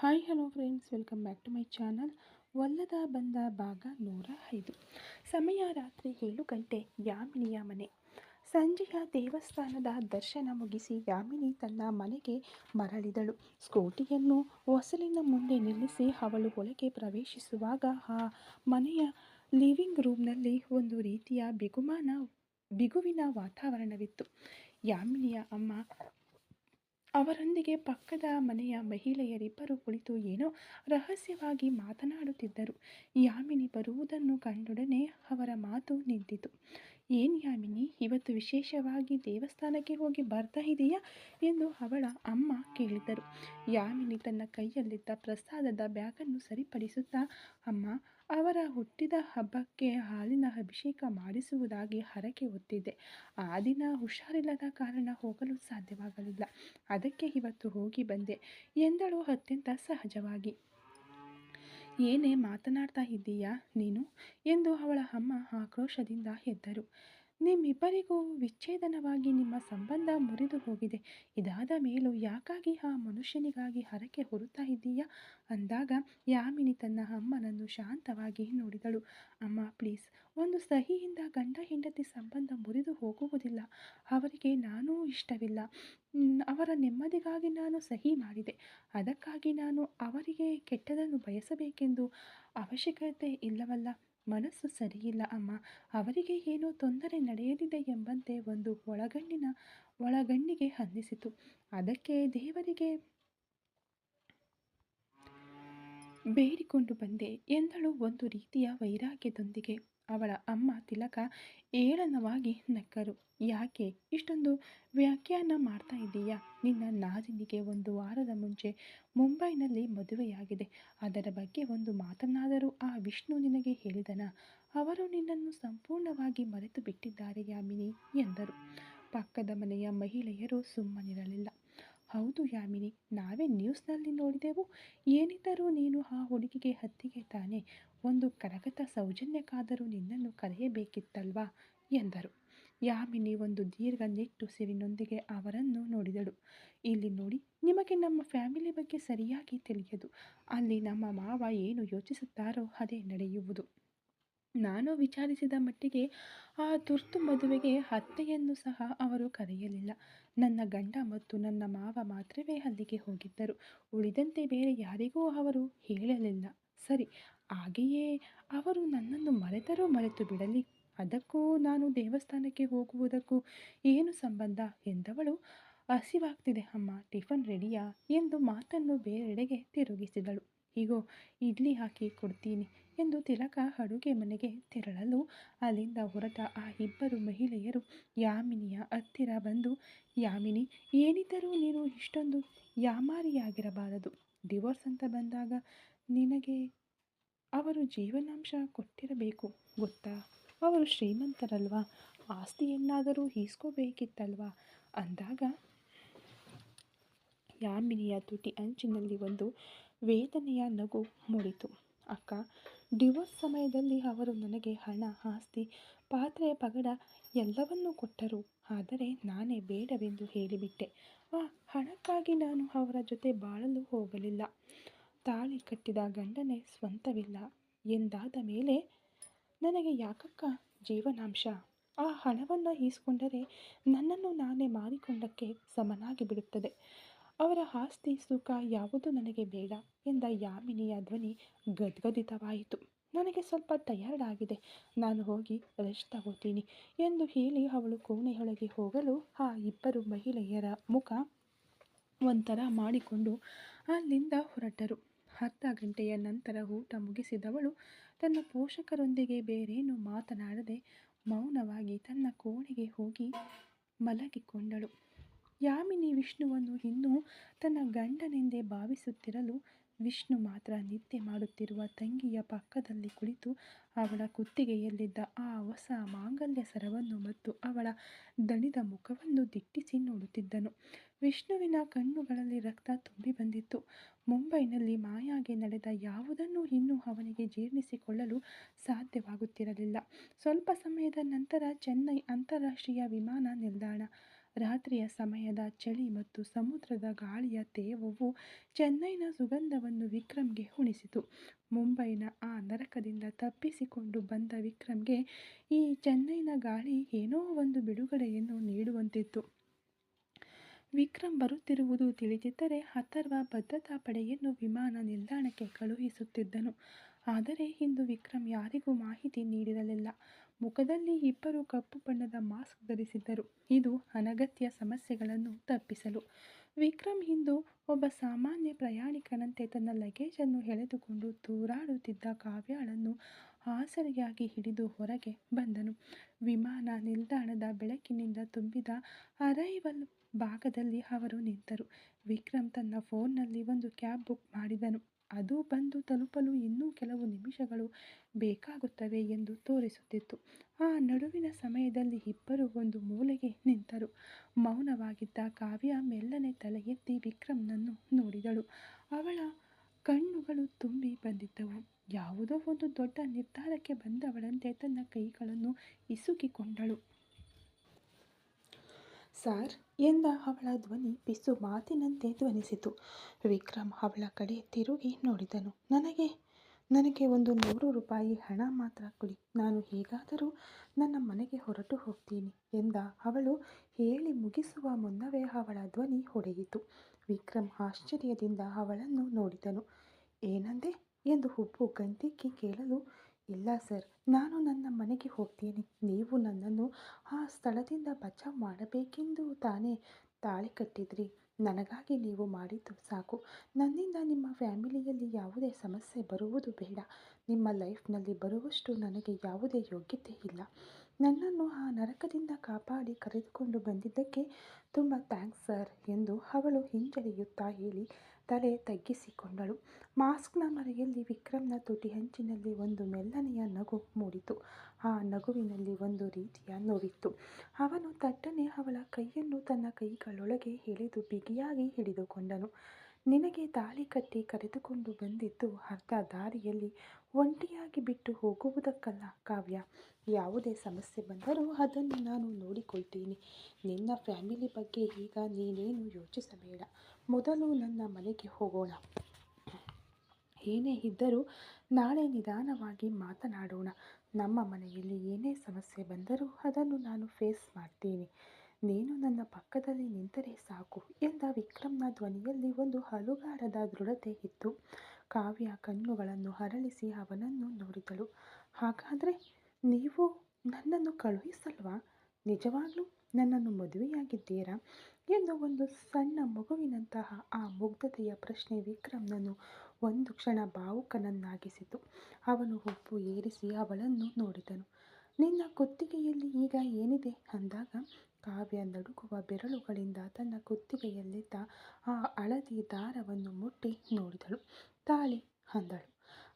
Hi hello friends, welcome back to my channel. ಒಲ್ಲದ ಬಂದ ಭಾಗ 105. ಸಮಯ ರಾತ್ರಿ 7 ಗಂಟೆ. ಯಾಮಿನಿಯ ಮನೆ. ಸಂಜೆಯ ದೇವಸ್ಥಾನದ ದರ್ಶನ ಮುಗಿಸಿ ಯಾಮಿನಿ ತನ್ನ ಮನೆಗೆ ಮರಳಿದಳು. ಸ್ಕೂಟಿಯನ್ನು ಹೊಸಲಿನ ಮುಂದೆ ನಿಲ್ಲಿಸಿ ಅವಳು ಒಳಗೆ ಪ್ರವೇಶಿಸುವಾಗ ಆ ಮನೆಯ ಲಿವಿಂಗ್ ರೂಮ್ನಲ್ಲಿ ಒಂದು ರೀತಿಯ ಬಿಗುವಿನ ವಾತಾವರಣವಿತ್ತು. ಯಾಮಿನಿಯ ಅಮ್ಮ ಅವರೊಂದಿಗೆ ಪಕ್ಕದ ಮನೆಯ ಮಹಿಳೆಯರಿಬ್ಬರು ಕುಳಿತು ಏನೋ ರಹಸ್ಯವಾಗಿ ಮಾತನಾಡುತ್ತಿದ್ದರು. ಯಾಮಿನಿ ಬರುವುದನ್ನು ಕಂಡೊಡನೆ ಅವರ ಮಾತು ನಿಂತಿತು. ಏನು ಯಾಮಿನಿ, ಇವತ್ತು ವಿಶೇಷವಾಗಿ ದೇವಸ್ಥಾನಕ್ಕೆ ಹೋಗಿ ಬರ್ತಾ ಇದೆಯಾ ಎಂದು ಅವಳ ಅಮ್ಮ ಕೇಳಿದರು. ಯಾಮಿನಿ ತನ್ನ ಕೈಯಲ್ಲಿದ್ದ ಪ್ರಸಾದದ ಬ್ಯಾಗನ್ನು ಸರಿಪಡಿಸುತ್ತಾ, ಅಮ್ಮ, ಅವರ ಹುಟ್ಟಿದ ಹಬ್ಬಕ್ಕೆ ಹಾಲಿನ ಅಭಿಷೇಕ ಮಾಡಿಸುವುದಾಗಿ ಹರಕೆ ಹೊತ್ತಿದ್ದೆ. ಆ ದಿನ ಹುಷಾರಿಲ್ಲದ ಕಾರಣ ಹೋಗಲು ಸಾಧ್ಯವಾಗಲಿಲ್ಲ. ಅದಕ್ಕೆ ಇವತ್ತು ಹೋಗಿ ಬಂದೆ ಎಂದಳು ಅತ್ಯಂತ ಸಹಜವಾಗಿ. ಏನೇ ಮಾತನಾಡ್ತಾ ಇದ್ದೀಯಾ ನೀನು ಎಂದು ಅವಳ ಅಮ್ಮ ಆಕ್ರೋಶದಿಂದ ಎದ್ದರು. ನಿಮ್ಮಿಬ್ಬರಿಗೂ ವಿಚ್ಛೇದನವಾಗಿ ನಿಮ್ಮ ಸಂಬಂಧ ಮುರಿದು ಹೋಗಿದೆ. ಇದಾದ ಮೇಲೂ ಯಾಕಾಗಿ ಆ ಮನುಷ್ಯನಿಗಾಗಿ ಹರಕೆ ಹೊರುತ್ತಾ ಇದ್ದೀಯಾ ಅಂದಾಗ ಯಾಮಿನಿ ತನ್ನ ಅಮ್ಮನನ್ನು ಶಾಂತವಾಗಿ ನೋಡಿದಳು. ಅಮ್ಮ, ಪ್ಲೀಸ್, ಒಂದು ಸಹಿಯಿಂದ ಗಂಡ ಹೆಂಡತಿ ಸಂಬಂಧ ಮುರಿದು ಹೋಗುವುದಿಲ್ಲ. ಅವರಿಗೆ ನಾನೂ ಇಷ್ಟವಿಲ್ಲ. ಅವರ ನೆಮ್ಮದಿಗಾಗಿ ನಾನು ಸಹಿ ಮಾಡಿದೆ. ಅದಕ್ಕಾಗಿ ನಾನು ಅವರಿಗೆ ಕೆಟ್ಟದನ್ನು ಬಯಸಬೇಕೆಂದು ಅವಶ್ಯಕತೆ ಇಲ್ಲವಲ್ಲ. ಮನಸ್ಸು ಸರಿಯಿಲ್ಲ ಅಮ್ಮ. ಅವರಿಗೆ ಏನೋ ತೊಂದರೆ ನಡೆಯಲಿದೆ ಎಂಬಂತೆ ಒಂದು ಒಳಗಣ್ಣಿಗೆ ಅನ್ನಿಸಿತು. ಅದಕ್ಕೆ ದೇವರಿಗೆ ಬೇಡಿಕೊಂಡು ಬಂದೆ ಎಂದಳು ಒಂದು ರೀತಿಯ ವೈರಾಗ್ಯದೊಂದಿಗೆ. ಅವಳ ಅಮ್ಮ ತಿಲಕ ಏಳನವಾಗಿ ನಕ್ಕರು. ಯಾಕೆ ಇಷ್ಟೊಂದು ವ್ಯಾಖ್ಯಾನ ಮಾಡ್ತಾ ಇದ್ದೀಯಾ? ನಿನ್ನ ನಾದಿನಿಗೆ 1 ವಾರದ ಮುಂಚೆ ಮುಂಬೈನಲ್ಲಿ ಮದುವೆಯಾಗಿದೆ. ಅದರ ಬಗ್ಗೆ ಒಂದು ಮಾತನ್ನಾದರೂ ಆ ವಿಷ್ಣು ನಿನಗೆ ಹೇಳಿದನಾ? ಅವರು ನಿನ್ನನ್ನು ಸಂಪೂರ್ಣವಾಗಿ ಮರೆತು ಬಿಟ್ಟಿದ್ದಾರೆ ಯಾಮಿನಿ ಎಂದರು. ಪಕ್ಕದ ಮನೆಯ ಮಹಿಳೆಯರು ಸುಮ್ಮನಿರಲಿಲ್ಲ. ಹೌದು ಯಾಮಿನಿ, ನಾವೇ ನ್ಯೂಸ್ನಲ್ಲಿ ನೋಡಿದೆವು. ಏನಿದ್ದರೂ ನೀನು ಆ ಹುಡುಗಿಗೆ ಹತ್ತಿಗೆ ತಾನೆ. ಒಂದು ಕರಗತ ಸೌಜನ್ಯಕ್ಕಾದರೂ ನಿನ್ನನ್ನು ಕರೆಯಬೇಕಿತ್ತಲ್ವಾ ಎಂದರು. ಯಾಮಿನಿ ಒಂದು ದೀರ್ಘ ನಿಟ್ಟುಸಿರಿನೊಂದಿಗೆ ಅವರನ್ನು ನೋಡಿದಳು. ಇಲ್ಲಿ ನೋಡಿ, ನಿಮಗೆ ನಮ್ಮ ಫ್ಯಾಮಿಲಿ ಬಗ್ಗೆ ಸರಿಯಾಗಿ ತಿಳಿಯದು. ಅಲ್ಲಿ ನಮ್ಮ ಮಾವ ಏನು ಯೋಚಿಸುತ್ತಾರೋ ಅದೇ ನಡೆಯುವುದು. ನಾನು ವಿಚಾರಿಸಿದ ಮಟ್ಟಿಗೆ ಆ ತುರ್ತು ಮದುವೆಗೆ ಅತ್ತೆಯನ್ನು ಸಹ ಅವರು ಕರೆಯಲಿಲ್ಲ. ನನ್ನ ಗಂಡ ಮತ್ತು ನನ್ನ ಮಾವ ಮಾತ್ರವೇ ಅಲ್ಲಿಗೆ ಹೋಗಿದ್ದರು. ಉಳಿದಂತೆ ಬೇರೆ ಯಾರಿಗೂ ಅವರು ಹೇಳಲಿಲ್ಲ. ಸರಿ, ಹಾಗೆಯೇ ಅವರು ನನ್ನನ್ನು ಮರೆತು ಬಿಡಲಿ. ಅದಕ್ಕೂ ನಾನು ದೇವಸ್ಥಾನಕ್ಕೆ ಹೋಗುವುದಕ್ಕೂ ಏನು ಸಂಬಂಧ ಎಂದವಳು. ಹಸಿವಾಗ್ತಿದೆ ಅಮ್ಮ, ಟಿಫನ್ ರೆಡಿಯಾ ಎಂದು ಮಾತನ್ನು ಬೇರೆಡೆಗೆ ತಿರುಗಿಸಿದಳು. ಹೀಗೋ, ಇಡ್ಲಿ ಹಾಕಿ ಕೊಡ್ತೀನಿ ಎಂದು ತಿಲಕ ಅಡುಗೆ ಮನೆಗೆ ತೆರಳಲು ಅಲ್ಲಿಂದ ಹೊರಟ ಆ ಇಬ್ಬರು ಮಹಿಳೆಯರು ಯಾಮಿನಿಯ ಹತ್ತಿರ ಬಂದು, ಯಾಮಿನಿ, ಏನಿದ್ದರೂ ನೀನು ಇಷ್ಟೊಂದು ಯಾಮಾರಿಯಾಗಿರಬಾರದು. ಡಿವೋರ್ಸ್ ಅಂತ ಬಂದಾಗ ನಿನಗೆ ಅವರು ಜೀವನಾಂಶ ಕೊಟ್ಟಿರಬೇಕು ಗೊತ್ತಾ? ಅವರು ಶ್ರೀಮಂತರಲ್ವಾ? ಆಸ್ತಿಯನ್ನಾದರೂ ಈಸ್ಕೋಬೇಕಿತ್ತಲ್ವಾ ಅಂದಾಗ ಯಾಮಿನಿಯ ತುಟಿ ಅಂಚಿನಲ್ಲಿ ಒಂದು ವೇದನೆಯ ನಗು ಮೂಡಿತು. ಅಕ್ಕ, ಡಿವೋರ್ಸ್ ಸಮಯದಲ್ಲಿ ಅವರು ನನಗೆ ಹಣ, ಆಸ್ತಿ, ಪಾತ್ರೆ, ಪಗಡ ಎಲ್ಲವನ್ನೂ ಕೊಟ್ಟರು. ಆದರೆ ನಾನೇ ಬೇಡವೆಂದು ಹೇಳಿಬಿಟ್ಟೆ. ಆ ಹಣಕ್ಕಾಗಿ ನಾನು ಅವರ ಜೊತೆ ಬಾಳಲು ಹೋಗಲಿಲ್ಲ. ತಾಳಿ ಕಟ್ಟಿದ ಗಂಡನೇ ಸ್ವಂತವಿಲ್ಲ ಎಂದಾದ ಮೇಲೆ ನನಗೆ ಯಾಕಕ್ಕ ಜೀವನಾಂಶ? ಆ ಹಣವನ್ನು ಈಸ್ಕೊಂಡರೆ ನನ್ನನ್ನು ನಾನೇ ಮಾರಿಕೊಂಡಕ್ಕೆ ಸಮನಾಗಿ ಬಿಡುತ್ತದೆ. ಅವರ ಆಸ್ತಿ ಸುಖ ಯಾವುದೂ ನನಗೆ ಬೇಡ ಎಂದ ಯಾಮಿನಿಯ ಧ್ವನಿ ಗದ್ಗದಿತವಾಯಿತು. ನನಗೆ ಸ್ವಲ್ಪ ಟಯರ್ಡ್ ಆಗಿದೆ, ನಾನು ಹೋಗಿ ರೆಸ್ಟ್ ತಗೋತೀನಿ ಎಂದು ಹೇಳಿ ಅವಳು ಕೋಣೆಯೊಳಗೆ ಹೋಗಲು ಆ ಇಬ್ಬರು ಮಹಿಳೆಯರ ಮುಖ ಒಂಥರ ಮಾಡಿಕೊಂಡು ಅಲ್ಲಿಂದ ಹೊರಟರು. ಅರ್ಧ ಗಂಟೆಯ ನಂತರ ಊಟ ಮುಗಿಸಿದವಳು ತನ್ನ ಪೋಷಕರೊಂದಿಗೆ ಬೇರೇನೂ ಮಾತನಾಡದೆ ಮೌನವಾಗಿ ತನ್ನ ಕೋಣೆಗೆ ಹೋಗಿ ಮಲಗಿಕೊಂಡಳು. ಯಾಮಿನಿ ವಿಷ್ಣುವನ್ನು ಇನ್ನೂ ತನ್ನ ಗಂಡನೆಂದೇ ಭಾವಿಸುತ್ತಿರಲು ವಿಷ್ಣು ಮಾತ್ರ ನಿದ್ದೆ ಮಾಡುತ್ತಿರುವ ತಂಗಿಯ ಪಕ್ಕದಲ್ಲಿ ಕುಳಿತು ಅವಳ ಕುತ್ತಿಗೆಯಲ್ಲಿದ್ದ ಆ ಹೊಸ ಮಾಂಗಲ್ಯ ಸರವನ್ನು ಮತ್ತು ಅವಳ ದಣಿದ ಮುಖವನ್ನು ದಿಟ್ಟಿಸಿ ನೋಡುತ್ತಿದ್ದನು. ವಿಷ್ಣುವಿನ ಕಣ್ಣುಗಳಲ್ಲಿ ರಕ್ತ ತುಂಬಿ ಬಂದಿತ್ತು. ಮುಂಬೈನಲ್ಲಿ ಮಾಯಾಗೆ ನಡೆದ ಯಾವುದನ್ನು ಇನ್ನೂ ಅವನಿಗೆ ಜೀರ್ಣಿಸಿಕೊಳ್ಳಲು ಸಾಧ್ಯವಾಗುತ್ತಿರಲಿಲ್ಲ. ಸ್ವಲ್ಪ ಸಮಯದ ನಂತರ ಚೆನ್ನೈ ಅಂತಾರಾಷ್ಟ್ರೀಯ ವಿಮಾನ ನಿಲ್ದಾಣ. ರಾತ್ರಿಯ ಸಮಯದ ಚಳಿ ಮತ್ತು ಸಮುದ್ರದ ಗಾಳಿಯ ತೇವವು ಚೆನ್ನೈನ ಸುಗಂಧವನ್ನು ವಿಕ್ರಮ್ಗೆ ಉಣಿಸಿತು. ಮುಂಬೈನ ಆ ನರಕದಿಂದ ತಪ್ಪಿಸಿಕೊಂಡು ಬಂದ ವಿಕ್ರಮ್ಗೆ ಈ ಚೆನ್ನೈನ ಗಾಳಿ ಏನೋ ಒಂದು ಬಿಡುಗಡೆಯನ್ನು ನೀಡುವಂತಿತ್ತು. ವಿಕ್ರಮ್ ಬರುತ್ತಿರುವುದು ತಿಳಿದಿದ್ದರೆ ಅಥರ್ವ ಭದ್ರತಾ ಪಡೆಯನ್ನು ವಿಮಾನ ನಿಲ್ದಾಣಕ್ಕೆ ಕಳುಹಿಸುತ್ತಿದ್ದನು. ಆದರೆ ಇಂದು ವಿಕ್ರಮ್ ಯಾರಿಗೂ ಮಾಹಿತಿ ನೀಡಿರಲಿಲ್ಲ. ಮುಖದಲ್ಲಿ ಇಬ್ಬರು ಕಪ್ಪು ಬಣ್ಣದ ಮಾಸ್ಕ್ ಧರಿಸಿದ್ದರು. ಇದು ಅನಗತ್ಯ ಸಮಸ್ಯೆಗಳನ್ನು ತಪ್ಪಿಸಲು. ವಿಕ್ರಮ್ ಇಂದು ಒಬ್ಬ ಸಾಮಾನ್ಯ ಪ್ರಯಾಣಿಕನಂತೆ ತನ್ನ ಲಗೇಜನ್ನು ಎಳೆದುಕೊಂಡು ತೂರಾಡುತ್ತಿದ್ದ ಕಾವ್ಯಾಳನ್ನು ಆಸರೆಯಾಗಿ ಹಿಡಿದು ಹೊರಗೆ ಬಂದನು. ವಿಮಾನ ನಿಲ್ದಾಣದ ಬೆಳಕಿನಿಂದ ತುಂಬಿದ ಅರೈವಲ್ ಭಾಗದಲ್ಲಿ ಅವರು ನಿಂತರು. ವಿಕ್ರಮ್ ತನ್ನ ಫೋನ್ನಲ್ಲಿ ಒಂದು ಕ್ಯಾಬ್ ಬುಕ್ ಮಾಡಿದನು. ಅದು ಬಂದು ತಲುಪಲು ಇನ್ನೂ ಕೆಲವು ನಿಮಿಷಗಳು ಬೇಕಾಗುತ್ತವೆ ಎಂದು ತೋರಿಸುತ್ತಿತ್ತು. ಆ ನಡುವಿನ ಸಮಯದಲ್ಲಿ ಇಬ್ಬರು ಒಂದು ಮೂಲೆಗೆ ನಿಂತರು. ಮೌನವಾಗಿದ್ದ ಕಾವ್ಯ ಮೆಲ್ಲನೆ ತಲೆ ಎತ್ತಿ ವಿಕ್ರಮ್ನನ್ನು ನೋಡಿದಳು. ಅವಳ ಕಣ್ಣುಗಳು ತುಂಬಿ ಬಂದಿದ್ದವು. ಯಾವುದೋ ಒಂದು ದೊಡ್ಡ ನಿರ್ಧಾರಕ್ಕೆ ಬಂದವಳಂತೆ ತನ್ನ ಕೈಗಳನ್ನು ಇಸುಕಿಕೊಂಡಳು. ಸಾರ್ ಎಂದ ಅವಳ ಧ್ವನಿ ಪಿಸು ಮಾತಿನಂತೆ ಧ್ವನಿಸಿತು. ವಿಕ್ರಮ್ ಅವಳ ಕಡೆ ತಿರುಗಿ ನೋಡಿದನು. ನನಗೆ ಒಂದು 100 ರೂಪಾಯಿ ಹಣ ಮಾತ್ರ ಕೊಡಿ, ನಾನು ಹೇಗಾದರೂ ನನ್ನ ಮನೆಗೆ ಹೊರಟು ಹೋಗ್ತೀನಿ ಎಂದ. ಅವಳು ಹೇಳಿ ಮುಗಿಸುವ ಮುನ್ನವೇ ಅವಳ ಧ್ವನಿ ಹೊಡೆಯಿತು. ವಿಕ್ರಮ್ ಆಶ್ಚರ್ಯದಿಂದ ಅವಳನ್ನು ನೋಡಿದನು. ಏನಂದೆ ಎಂದು ಹುಬ್ಬು ಗಂಟಿಕ್ಕಿ ಕೇಳಲು, ಇಲ್ಲ ಸರ್, ನಾನು ನನ್ನ ಮನೆಗೆ ಹೋಗ್ತೀನಿ. ನೀವು ನನ್ನನ್ನು ಆ ಸ್ಥಳದಿಂದ ಬಚಾವ್ ಮಾಡಬೇಕೆಂದು ತಾನೇ ತಾಳಿ ಕಟ್ಟಿದ್ರಿ. ನನಗಾಗಿ ನೀವು ಮಾಡಿದ್ದು ಸಾಕು. ನನ್ನಿಂದ ನಿಮ್ಮ ಫ್ಯಾಮಿಲಿಯಲ್ಲಿ ಯಾವುದೇ ಸಮಸ್ಯೆ ಬರುವುದು ಬೇಡ. ನಿಮ್ಮ ಲೈಫ್ನಲ್ಲಿ ಬರುವಷ್ಟು ನನಗೆ ಯಾವುದೇ ಯೋಗ್ಯತೆ ಇಲ್ಲ. ನನ್ನನ್ನು ಆ ನರಕದಿಂದ ಕಾಪಾಡಿ ಕರೆದುಕೊಂಡು ಬಂದಿದ್ದಕ್ಕೆ ತುಂಬ ಥ್ಯಾಂಕ್ಸ್ ಸರ್ ಎಂದು ಅವಳು ಹಿಂಜರಿಯುತ್ತಾ ಹೇಳಿ ತಲೆ ತಗ್ಗಿಸಿಕೊಂಡಳು. ಮಾಸ್ಕ್ನ ಮರೆಯಲ್ಲಿ ವಿಕ್ರಮ್ನ ತುಟಿ ಅಂಚಿನಲ್ಲಿ ಒಂದು ಮೆಲ್ಲನೆಯ ನಗು ಮೂಡಿತು. ಆ ನಗುವಿನಲ್ಲಿ ಒಂದು ರೀತಿಯ ನೋವಿತ್ತು. ಅವನು ತಟ್ಟನೆ ಅವಳ ಕೈಯನ್ನು ತನ್ನ ಕೈಗಳೊಳಗೆ ಎಳೆದು ಬಿಗಿಯಾಗಿ ಹಿಡಿದುಕೊಂಡನು. ನಿನಗೆ ತಾಳಿ ಕಟ್ಟಿ ಕರೆದುಕೊಂಡು ಬಂದಿದ್ದು ಅರ್ಧ ದಾರಿಯಲ್ಲಿ ಒಂಟಿಯಾಗಿ ಬಿಟ್ಟು ಹೋಗುವುದಕ್ಕಲ್ಲ ಕಾವ್ಯ. ಯಾವುದೇ ಸಮಸ್ಯೆ ಬಂದರೂ ಅದನ್ನು ನಾನು ನೋಡಿಕೊಳ್ತೀನಿ. ನಿನ್ನ ಫ್ಯಾಮಿಲಿ ಬಗ್ಗೆ ಈಗ ನೀನೇನು ಯೋಚಿಸಬೇಡ. ಮೊದಲು ನನ್ನ ಮನೆಗೆ ಹೋಗೋಣ. ಏನೇ ಇದ್ದರೂ ನಾಳೆ ನಿಧಾನವಾಗಿ ಮಾತನಾಡೋಣ. ನಮ್ಮ ಮನೆಯಲ್ಲಿ ಏನೇ ಸಮಸ್ಯೆ ಬಂದರೂ ಅದನ್ನು ನಾನು ಫೇಸ್ ಮಾಡ್ತೀನಿ. ನೀನು ನನ್ನ ಪಕ್ಕದಲ್ಲಿ ನಿಂತರೆ ಸಾಕು ಎಂದ. ವಿಕ್ರಮ್ನ ಧ್ವನಿಯಲ್ಲಿ ಒಂದು ಅಲುಗಾಡದ ದೃಢತೆ ಇತ್ತು. ಕಾವ್ಯ ಕಣ್ಣುಗಳನ್ನು ಹರಳಿಸಿ ಅವನನ್ನು ನೋಡಿದಳು. ಹಾಗಾದರೆ ನೀವು ನನ್ನನ್ನು ಕಳುಹಿಸಲ್ವಾ? ನಿಜವಾಗ್ಲೂ ನನ್ನನ್ನು ಮದುವೆಯಾಗಿದ್ದೀರಾ ಎಂದು ಒಂದು ಸಣ್ಣ ಮಗುವಿನಂತಹ ಆ ಮುಗ್ಧತೆಯ ಪ್ರಶ್ನೆ ವಿಕ್ರಮ್ನನ್ನು ಒಂದು ಕ್ಷಣ ಭಾವುಕನನ್ನಾಗಿಸಿತು. ಅವನು ಹುಬ್ಬು ಏರಿಸಿ ಅವಳನ್ನು ನೋಡಿದನು. ನಿನ್ನ ಕುತ್ತಿಗೆಯಲ್ಲಿ ಈಗ ಏನಿದೆ ಅಂದಾಗ ಕಾವ್ಯ ನಡುಗುವ ಬೆರಳುಗಳಿಂದ ತನ್ನ ಕುತ್ತಿಗೆಯಲ್ಲಿದ್ದ ಆ ಹಳದಿ ದಾರವನ್ನು ಮುಟ್ಟಿ ನೋಡಿದಳು. ತಾಳಿ ಅಂದಳು.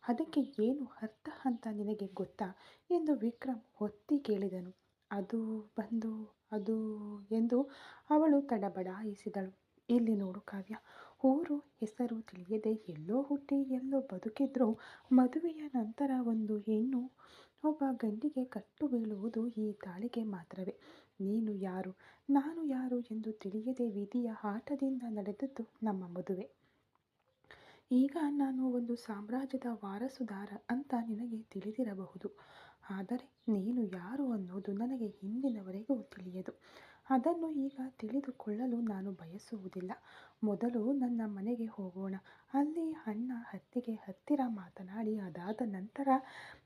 ಅದಕ್ಕೆ ಏನು ಅರ್ಥ ಅಂತ ನಿನಗೆ ಗೊತ್ತಾ ಎಂದು ವಿಕ್ರಮ್ ಒತ್ತಿ ಕೇಳಿದನು. ಅದು ಎಂದು ಅವಳು ತಡಬಡಾಯಿಸಿದಳು. ಇಲ್ಲಿ ನೋಡು ಕಾವ್ಯ, ಊರು ಹೆಸರು ತಿಳಿಯದೆ ಎಲ್ಲೋ ಹುಟ್ಟಿ ಎಲ್ಲೋ ಬದುಕಿದ್ರೂ ಮದುವೆಯ ನಂತರ ಒಂದು ಹೆಣ್ಣು ಒಬ್ಬ ಗಂಡಿಗೆ ಕಟ್ಟು ಬೀಳುವುದು ಈ ತಾಳಿಗೆ ಮಾತ್ರವೇ. ನೀನು ಯಾರು ನಾನು ಯಾರು ಎಂದು ತಿಳಿಯದೆ ವಿಧಿಯ ಆಟದಿಂದ ನಡೆದದ್ದು ನಮ್ಮ ಮದುವೆ. ಈಗ ನಾನು ಒಂದು ಸಾಮ್ರಾಜ್ಯದ ವಾರಸುದಾರ ಅಂತ ನಿನಗೆ ತಿಳಿದಿರಬಹುದು. ಆದರೆ ನೀನು ಯಾರು ಅನ್ನೋದು ನನಗೆ ಇಂದಿನವರೆಗೂ ತಿಳಿಯದು. ಅದನ್ನು ಈಗ ತಿಳಿದುಕೊಳ್ಳಲು ನಾನು ಬಯಸುವುದಿಲ್ಲ. ಮೊದಲು ನನ್ನ ಮನೆಗೆ ಹೋಗೋಣ. ಅಲ್ಲಿ ಅಣ್ಣ ಅತ್ತಿಗೆ ಹತ್ತಿರ ಮಾತನಾಡಿ ಅದಾದ ನಂತರ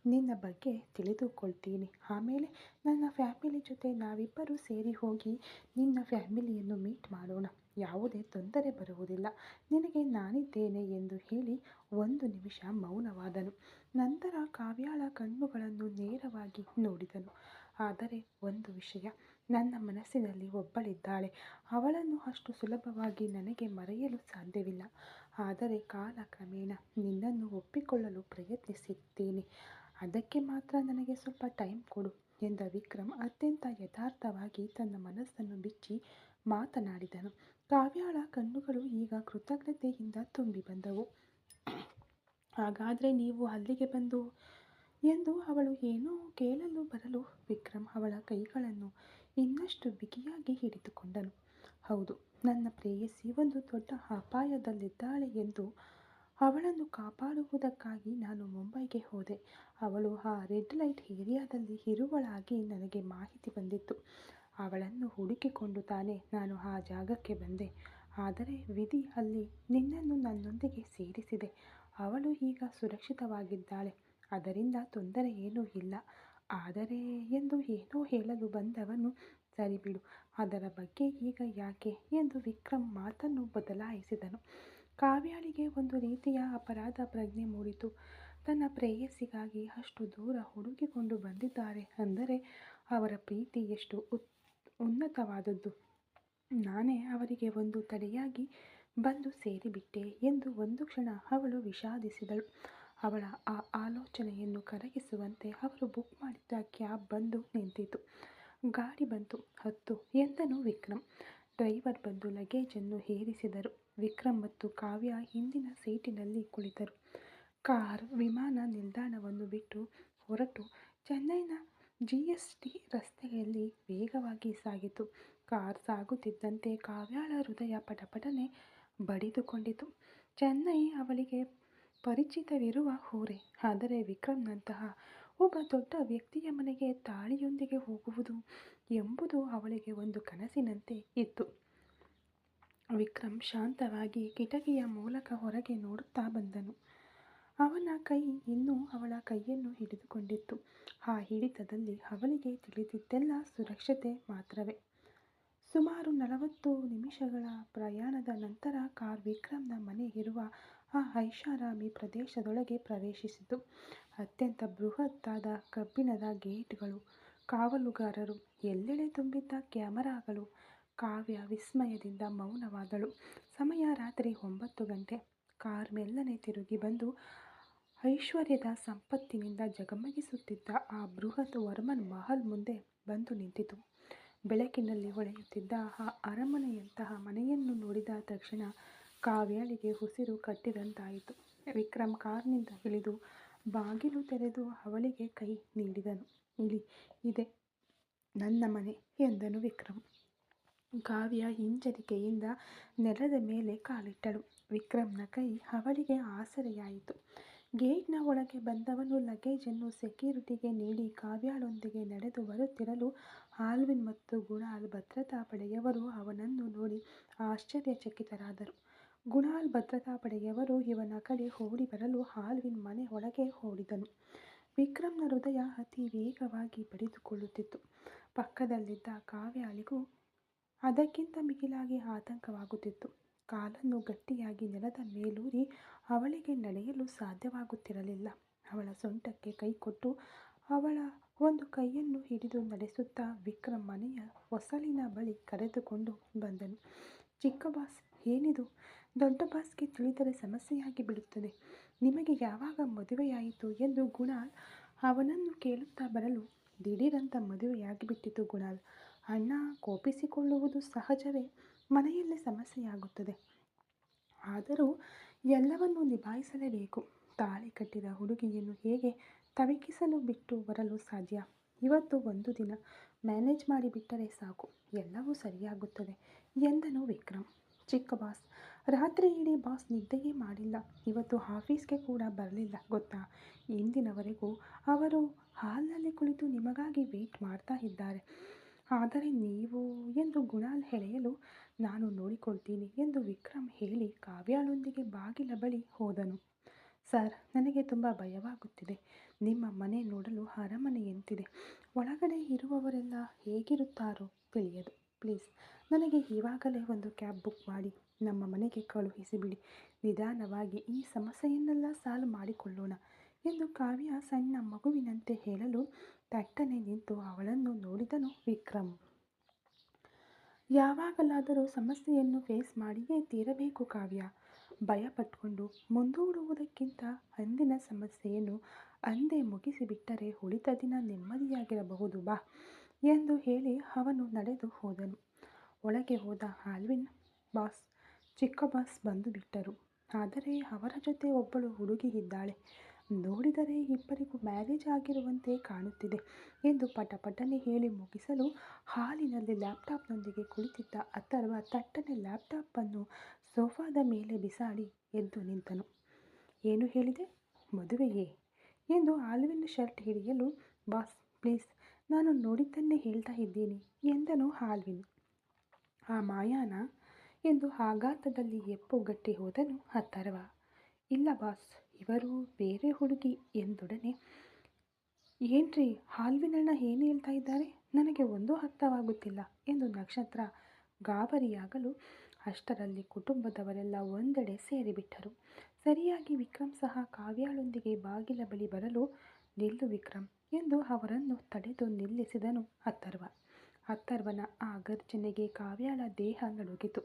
ನಿನ್ನ ಬಗ್ಗೆ ತಿಳಿದುಕೊಳ್ತೀನಿ. ಆಮೇಲೆ ನನ್ನ ಫ್ಯಾಮಿಲಿ ಜೊತೆ ನಾವಿಬ್ಬರು ಸೇರಿ ಹೋಗಿ ನಿನ್ನ ಫ್ಯಾಮಿಲಿಯನ್ನು ಮೀಟ್ ಮಾಡೋಣ. ಯಾವುದೇ ತೊಂದರೆ ಬರುವುದಿಲ್ಲ. ನಿನಗೆ ನಾನಿದ್ದೇನೆ ಎಂದು ಹೇಳಿ ಒಂದು ನಿಮಿಷ ಮೌನವಾದನು. ನಂತರ ಕಾವ್ಯಾಳ ಕಣ್ಣುಗಳನ್ನು ನೇರವಾಗಿ ನೋಡಿದನು. ಆದರೆ ಒಂದು ವಿಷಯ, ನನ್ನ ಮನಸ್ಸಿನಲ್ಲಿ ಒಬ್ಬಳಿದ್ದಾಳೆ. ಅವಳನ್ನು ಅಷ್ಟು ಸುಲಭವಾಗಿ ನನಗೆ ಮರೆಯಲು ಸಾಧ್ಯವಿಲ್ಲ. ಆದರೆ ಕಾಲಕ್ರಮೇಣ ನಿನ್ನನ್ನು ಒಪ್ಪಿಕೊಳ್ಳಲು ಪ್ರಯತ್ನಿಸುತ್ತೇನೆ. ಅದಕ್ಕೆ ಮಾತ್ರ ನನಗೆ ಸ್ವಲ್ಪ ಟೈಮ್ ಕೊಡು ಎಂದ ವಿಕ್ರಮ್ ಅತ್ಯಂತ ಯಥಾರ್ಥವಾಗಿ ತನ್ನ ಮನಸ್ಸನ್ನು ಬಿಚ್ಚಿ ಮಾತನಾಡಿದನು. ಕಾವ್ಯಾಳ ಕಣ್ಣುಗಳು ಈಗ ಕೃತಜ್ಞತೆಯಿಂದ ತುಂಬಿ ಬಂದವು. ಹಾಗಾದರೆ ನೀವು ಅಲ್ಲಿಗೆ ಬಂದು ಎಂದು ಅವಳು ಏನೋ ಕೇಳಲು ಬರಲು ವಿಕ್ರಮ್ ಅವಳ ಕೈಗಳನ್ನು ಇನ್ನಷ್ಟು ಬಿಗಿಯಾಗಿ ಹಿಡಿದುಕೊಂಡನು. ಹೌದು, ನನ್ನ ಪ್ರೇಯಸಿ ಒಂದು ದೊಡ್ಡ ಅಪಾಯದಲ್ಲಿದ್ದಾಳೆ ಎಂದು ಅವಳನ್ನು ಕಾಪಾಡುವುದಕ್ಕಾಗಿ ನಾನು ಮುಂಬೈಗೆ ಹೋದೆ. ಅವಳು ಆ ರೆಡ್ ಲೈಟ್ ಏರಿಯಾದಲ್ಲಿ ಇರುವಳಾಗಿ ನನಗೆ ಮಾಹಿತಿ ಬಂದಿತ್ತು. ಅವಳನ್ನು ಹುಡುಕಿಕೊಂಡು ತಾನೇ ನಾನು ಆ ಜಾಗಕ್ಕೆ ಬಂದೆ. ಆದರೆ ವಿಧಿ ಅಲ್ಲಿ ನಿನ್ನನ್ನು ನನ್ನೊಂದಿಗೆ ಸೇರಿಸಿದೆ. ಅವಳು ಈಗ ಸುರಕ್ಷಿತವಾಗಿದ್ದಾಳೆ. ಅದರಿಂದ ತೊಂದರೆ ಏನೂ ಇಲ್ಲ. ಆದರೆ ಎಂದು ಏನೋ ಹೇಳಲು ಬಂದವನು, ಸರಿ ಬಿಡು, ಅದರ ಬಗ್ಗೆ ಈಗ ಯಾಕೆ ಎಂದು ವಿಕ್ರಮ್ ಮಾತನ್ನು ಬದಲಾಯಿಸಿದನು. ಕಾವ್ಯಾಳಿಗೆ ಒಂದು ರೀತಿಯ ಅಪರಾಧ ಪ್ರಜ್ಞೆ ಮೂಡಿತು. ತನ್ನ ಪ್ರೇಯಸಿಗಾಗಿ ಅಷ್ಟು ದೂರ ಹುಡುಕಿಕೊಂಡು ಬಂದಿದ್ದಾರೆ ಅಂದರೆ ಅವರ ಪ್ರೀತಿ ಎಷ್ಟು ಉನ್ನತವಾದದ್ದು. ನಾನೇ ಅವರಿಗೆ ಒಂದು ತಡೆಯಾಗಿ ಬಂದು ಸೇರಿಬಿಟ್ಟೆ ಎಂದು ಒಂದು ಕ್ಷಣ ಅವಳು ವಿಷಾದಿಸಿದಳು. ಅವಳ ಆ ಆಲೋಚನೆಯನ್ನು ಕರಗಿಸುವಂತೆ ಅವರು ಬುಕ್ ಮಾಡಿದ್ದ ಕ್ಯಾಬ್ ಬಂದು ನಿಂತಿತು. ಗಾಡಿ ಬಂತು, ಹತ್ತು ಎಂದನು ವಿಕ್ರಮ್. ಡ್ರೈವರ್ ಬಂದು ಲಗೇಜನ್ನು ಏರಿಸಿದರು. ವಿಕ್ರಮ್ ಮತ್ತು ಕಾವ್ಯ ಹಿಂದಿನ ಸೀಟಿನಲ್ಲಿ ಕುಳಿತರು. ಕಾರ್ ವಿಮಾನ ನಿಲ್ದಾಣವನ್ನು ಬಿಟ್ಟು ಹೊರಟು ಚೆನ್ನೈನ GST ರಸ್ತೆಯಲ್ಲಿ ವೇಗವಾಗಿ ಸಾಗಿತು. ಕಾರ್ ಸಾಗುತ್ತಿದ್ದಂತೆ ಕಾವ್ಯಾಳ ಹೃದಯ ಪಟಪಟನೆ ಬಡಿದುಕೊಂಡಿತು. ಚೆನ್ನೈ ಅವಳಿಗೆ ಪರಿಚಿತವಿರುವ ಊರೇ, ಆದರೆ ವಿಕ್ರಮ್ನಂತಹ ಒಬ್ಬ ದೊಡ್ಡ ವ್ಯಕ್ತಿಯ ಮನೆಗೆ ತಾಳಿಯೊಂದಿಗೆ ಹೋಗುವುದು ಎಂಬುದು ಅವಳಿಗೆ ಒಂದು ಕನಸಿನಂತೆ ಇತ್ತು. ವಿಕ್ರಮ್ ಶಾಂತವಾಗಿ ಕಿಟಕಿಯ ಮೂಲಕ ಹೊರಗೆ ನೋಡುತ್ತಾ ಬಂದನು. ಅವನ ಕೈ ಇನ್ನೂ ಅವಳ ಕೈಯನ್ನು ಹಿಡಿದುಕೊಂಡಿತ್ತು. ಆ ಹಿಡಿತದಲ್ಲಿ ಅವಳಿಗೆ ತಿಳಿದಿದ್ದೆಲ್ಲ ಸುರಕ್ಷತೆ ಮಾತ್ರವೇ. ಸುಮಾರು 40 ನಿಮಿಷಗಳ ಪ್ರಯಾಣದ ನಂತರ ಕಾರ್ ವಿಕ್ರಮ್ನ ಮನೆ ಇರುವ ಆ ಐಷಾರಾಮಿ ಪ್ರದೇಶದೊಳಗೆ ಪ್ರವೇಶಿಸಿತು. ಅತ್ಯಂತ ಬೃಹತ್ತಾದ ಕಬ್ಬಿಣದ ಗೇಟ್ಗಳು, ಕಾವಲುಗಾರರು, ಎಲ್ಲೆಡೆ ತುಂಬಿದ್ದ ಕ್ಯಾಮರಾಗಳು. ಕಾವ್ಯ ವಿಸ್ಮಯದಿಂದ ಮೌನವಾದಳು. ಸಮಯ ರಾತ್ರಿ 9 ಗಂಟೆ. ಕಾರ್ ಮೆಲ್ಲನೆ ತಿರುಗಿ ಬಂದು ಐಶ್ವರ್ಯದ ಸಂಪತ್ತಿನಿಂದ ಜಗಮಗಿಸುತ್ತಿದ್ದ ಆ ಬೃಹತ್ ವರ್ಮನ್ ಮಹಲ್ ಮುಂದೆ ಬಂದು ನಿಂತಿತು. ಬೆಳಕಿನಲ್ಲಿ ಹೊಳೆಯುತ್ತಿದ್ದ ಆ ಅರಮನೆಯಂತಹ ಮನೆಯನ್ನು ನೋಡಿದ ತಕ್ಷಣ ಕಾವ್ಯಾಳಿಗೆ ಉಸಿರು ಕಟ್ಟಿದಂತಾಯಿತು. ವಿಕ್ರಮ್ ಕಾರ್ನಿಂದ ಇಳಿದು ಬಾಗಿಲು ತೆರೆದು ಅವಳಿಗೆ ಕೈ ನೀಡಿದನು. ಇಳಿ, ಇದೆ ನನ್ನ ಮನೆ ಎಂದನು ವಿಕ್ರಮ್. ಕಾವ್ಯ ಹಿಂಜರಿಕೆಯಿಂದ ನೆಲದ ಮೇಲೆ ಕಾಲಿಟ್ಟಳು. ವಿಕ್ರಮ್ನ ಕೈ ಅವಳಿಗೆ ಆಸರೆಯಾಯಿತು. ಗೇಟ್ನ ಒಳಗೆ ಬಂದವನು ಲಗೇಜನ್ನು ಸೆಕ್ಯೂರಿಟಿಗೆ ನೀಡಿ ಕಾವ್ಯಾಳೊಂದಿಗೆ ನಡೆದು ಬರುತ್ತಿರಲು ಆಲ್ವಿನ್ ಮತ್ತು ಗುಣಾಲ್ ಭದ್ರತಾ ಪಡೆಯವರು ಅವನನ್ನು ನೋಡಿ ಆಶ್ಚರ್ಯಚಕಿತರಾದರು. ಗುಣಾಲ್ ಭದ್ರತಾ ಪಡೆಯವರು ಇವನ ಕಡೆ ಓಡಿ ಬರಲು ಆಲ್ವಿನ್ ಮನೆ ಒಳಗೆ ಓಡಿದನು. ವಿಕ್ರಮ್ನ ಹೃದಯ ಅತಿ ವೇಗವಾಗಿ ಬಡಿದುಕೊಳ್ಳುತ್ತಿತ್ತು. ಪಕ್ಕದಲ್ಲಿದ್ದ ಕಾವ್ಯಾಳಿಗೂ ಅದಕ್ಕಿಂತ ಮಿಗಿಲಾಗಿ ಆತಂಕವಾಗುತ್ತಿತ್ತು. ಕಾಲನ್ನು ಗಟ್ಟಿಯಾಗಿ ನೆಲದ ಮೇಲೂರಿ ಅವಳಿಗೆ ನಡೆಯಲು ಸಾಧ್ಯವಾಗುತ್ತಿರಲಿಲ್ಲ. ಅವಳ ಸೊಂಟಕ್ಕೆ ಕೈಕೊಟ್ಟು ಅವಳ ಒಂದು ಕೈಯನ್ನು ಹಿಡಿದು ನಡೆಸುತ್ತಾ ವಿಕ್ರಮ್ ಮನೆಯ ಹೊಸಲಿನ ಬಳಿ ಕರೆದುಕೊಂಡು ಬಂದನು. ಚಿಕ್ಕ ಬಾಸ್, ಏನಿದು? ದೊಡ್ಡ ಬಾಸ್ಗೆ ತಿಳಿದರೆ ಸಮಸ್ಯೆಯಾಗಿ ಬಿಡುತ್ತದೆ. ನಿಮಗೆ ಯಾವಾಗ ಮದುವೆಯಾಯಿತು ಎಂದು ಗುಣಾಲ್ ಅವನನ್ನು ಕೇಳುತ್ತಾ ಬರಲು, ದಿಢೀರಂತ ಮದುವೆಯಾಗಿಬಿಟ್ಟಿತು ಗುಣಾಲ್. ಅಣ್ಣ ಕೋಪಿಸಿಕೊಳ್ಳುವುದು ಸಹಜವೇ. ಮನೆಯಲ್ಲಿ ಸಮಸ್ಯೆಯಾಗುತ್ತದೆ. ಆದರೂ ಎಲ್ಲವನ್ನೂ ನಿಭಾಯಿಸಲೇಬೇಕು. ತಾಳಿ ಕಟ್ಟಿದ ಹುಡುಗಿಯನ್ನು ಹೇಗೆ ತವಕಿಸಲು ಬಿಟ್ಟು ಬರಲು ಸಾಧ್ಯ? ಇವತ್ತು ಒಂದು ದಿನ ಮ್ಯಾನೇಜ್ ಮಾಡಿಬಿಟ್ಟರೆ ಸಾಕು, ಎಲ್ಲವೂ ಸರಿಯಾಗುತ್ತದೆ ಎಂದನು ವಿಕ್ರಮ್. ಚಿಕ್ಕ ಬಾಸ್, ರಾತ್ರಿ ಇಡೀ ಬಾಸ್ ನಿದ್ದೆಯೇ ಮಾಡಿಲ್ಲ. ಇವತ್ತು ಆಫೀಸ್ಗೆ ಕೂಡ ಬರಲಿಲ್ಲ ಗೊತ್ತಾ? ಇಂದಿನವರೆಗೂ ಅವರು ಹಾಲ್ನಲ್ಲಿ ಕುಳಿತು ನಿಮಗಾಗಿ ವೇಟ್ ಮಾಡ್ತಾ ಇದ್ದಾರೆ. ಆದರೆ ನೀವು ಎಂದು ಗುಣಾಲ್ ಎಳೆಯಲು, ನಾನು ನೋಡಿಕೊಳ್ತೀನಿ ಎಂದು ವಿಕ್ರಮ್ ಹೇಳಿ ಕಾವ್ಯಾಳೊಂದಿಗೆ ಬಾಗಿಲ ಬಳಿ ಹೋದನು. ಸರ್, ನನಗೆ ತುಂಬ ಭಯವಾಗುತ್ತಿದೆ. ನಿಮ್ಮ ಮನೆ ನೋಡಲು ಅರಮನೆಯಂತಿದೆ. ಒಳಗಡೆ ಇರುವವರೆಲ್ಲ ಹೇಗಿರುತ್ತಾರೋ ತಿಳಿಯದು. ಪ್ಲೀಸ್ ನನಗೆ ಇವಾಗಲೇ ಒಂದು ಕ್ಯಾಬ್ ಬುಕ್ ಮಾಡಿ ನಮ್ಮ ಮನೆಗೆ ಕಳುಹಿಸಿಬಿಡಿ. ನಿಧಾನವಾಗಿ ಈ ಸಮಸ್ಯೆಯನ್ನೆಲ್ಲ ಸಾಲ್ವ್ ಮಾಡಿಕೊಳ್ಳೋಣ ಎಂದು ಕಾವ್ಯ ಸಣ್ಣ ಮಗುವಿನಂತೆ ಹೇಳಲು ತಟ್ಟನೆ ನಿಂತು ಅವಳನ್ನು ನೋಡಿದನು ವಿಕ್ರಮ್. ಯಾವಾಗಲಾದರೂ ಸಮಸ್ಯೆಯನ್ನು ಫೇಸ್ ಮಾಡಿಯೇ ತೀರಬೇಕು ಕಾವ್ಯ. ಭಯಪಟ್ಕೊಂಡು ಮುಂದೂಡುವುದಕ್ಕಿಂತ ಅಂದಿನ ಸಮಸ್ಯೆಯನ್ನು ಅಂದೇ ಮುಗಿಸಿಬಿಟ್ಟರೆ ಉಳಿದ ದಿನ ನೆಮ್ಮದಿಯಾಗಿರಬಹುದು ಬಾ ಎಂದು ಹೇಳಿ ಅವನು ನಡೆದು ಹೋದನು. ಒಳಗೆ ಹೋದ ಆಲ್ವಿನ್, ಬಾಸ್, ಚಿಕ್ಕ ಬಾಸ್ ಬಂದು ಬಿಟ್ಟರು. ಆದರೆ ಅವರ ಜೊತೆ ಒಬ್ಬಳು ಹುಡುಗಿ ಇದ್ದಾಳೆ. ನೋಡಿದರೆ ಇಬ್ಬರಿಗೂ ಮ್ಯಾರೇಜ್ ಆಗಿರುವಂತೆ ಕಾಣುತ್ತಿದೆ ಎಂದು ಪಟಪಟನೆ ಹೇಳಿ ಮುಗಿಸಲು ಹಾಲಿನಲ್ಲಿ ಲ್ಯಾಪ್ಟಾಪ್ನೊಂದಿಗೆ ಕುಳಿತಿದ್ದ ಅಥರ್ವ ತಟ್ಟನೆ ಲ್ಯಾಪ್ಟಾಪನ್ನು ಸೋಫಾದ ಮೇಲೆ ಬಿಸಾಡಿ ಎದ್ದು ನಿಂತನು. ಏನು ಹೇಳಿದೆ? ಮದುವೆಯೇ ಎಂದು ಆಲ್ವಿನ್ ಶರ್ಟ್ ಹಿಡಿಯಲು, ಬಾಸ್ ಪ್ಲೀಸ್, ನಾನು ನೋಡಿದ್ದನ್ನೇ ಹೇಳ್ತಾ ಇದ್ದೀನಿ ಎಂದನು ಆಲ್ವಿನ್. ಆ ಮಾಯಾನ ಎಂದು ಆಘಾತದಲ್ಲಿ ಹೆಪ್ಪುಗಟ್ಟಿ ಹೋದನು ಅಥರ್ವ. ಇಲ್ಲ ಬಾಸ್, ಇವರು ಬೇರೆ ಹುಡುಗಿ ಎಂದೊಡನೆ. ಏನ್ರಿ ಆಲ್ವಿನ್ ಅಣ್ಣ ಏನು ಹೇಳ್ತಾ ಇದ್ದಾರೆ? ನನಗೆ ಒಂದೂ ಅರ್ಥವಾಗುತ್ತಿಲ್ಲ ಎಂದು ನಕ್ಷತ್ರ ಗಾಬರಿಯಾಗಲು ಅಷ್ಟರಲ್ಲಿ ಕುಟುಂಬದವರೆಲ್ಲ ಒಂದೆಡೆ ಸೇರಿಬಿಟ್ಟರು. ಸರಿಯಾಗಿ ವಿಕ್ರಮ್ ಸಹ ಕಾವ್ಯಾಳೊಂದಿಗೆ ಬಾಗಿಲ ಬಳಿ ಬರಲು, ನಿಲ್ಲು ವಿಕ್ರಮ್ ಎಂದು ಅವರನ್ನು ತಡೆದು ನಿಲ್ಲಿಸಿದನು ಅಥರ್ವ. ಅಥರ್ವನ ಆ ಗರ್ಜನೆಗೆ ಕಾವ್ಯಾಳ ದೇಹ ನಡುಗಿತು.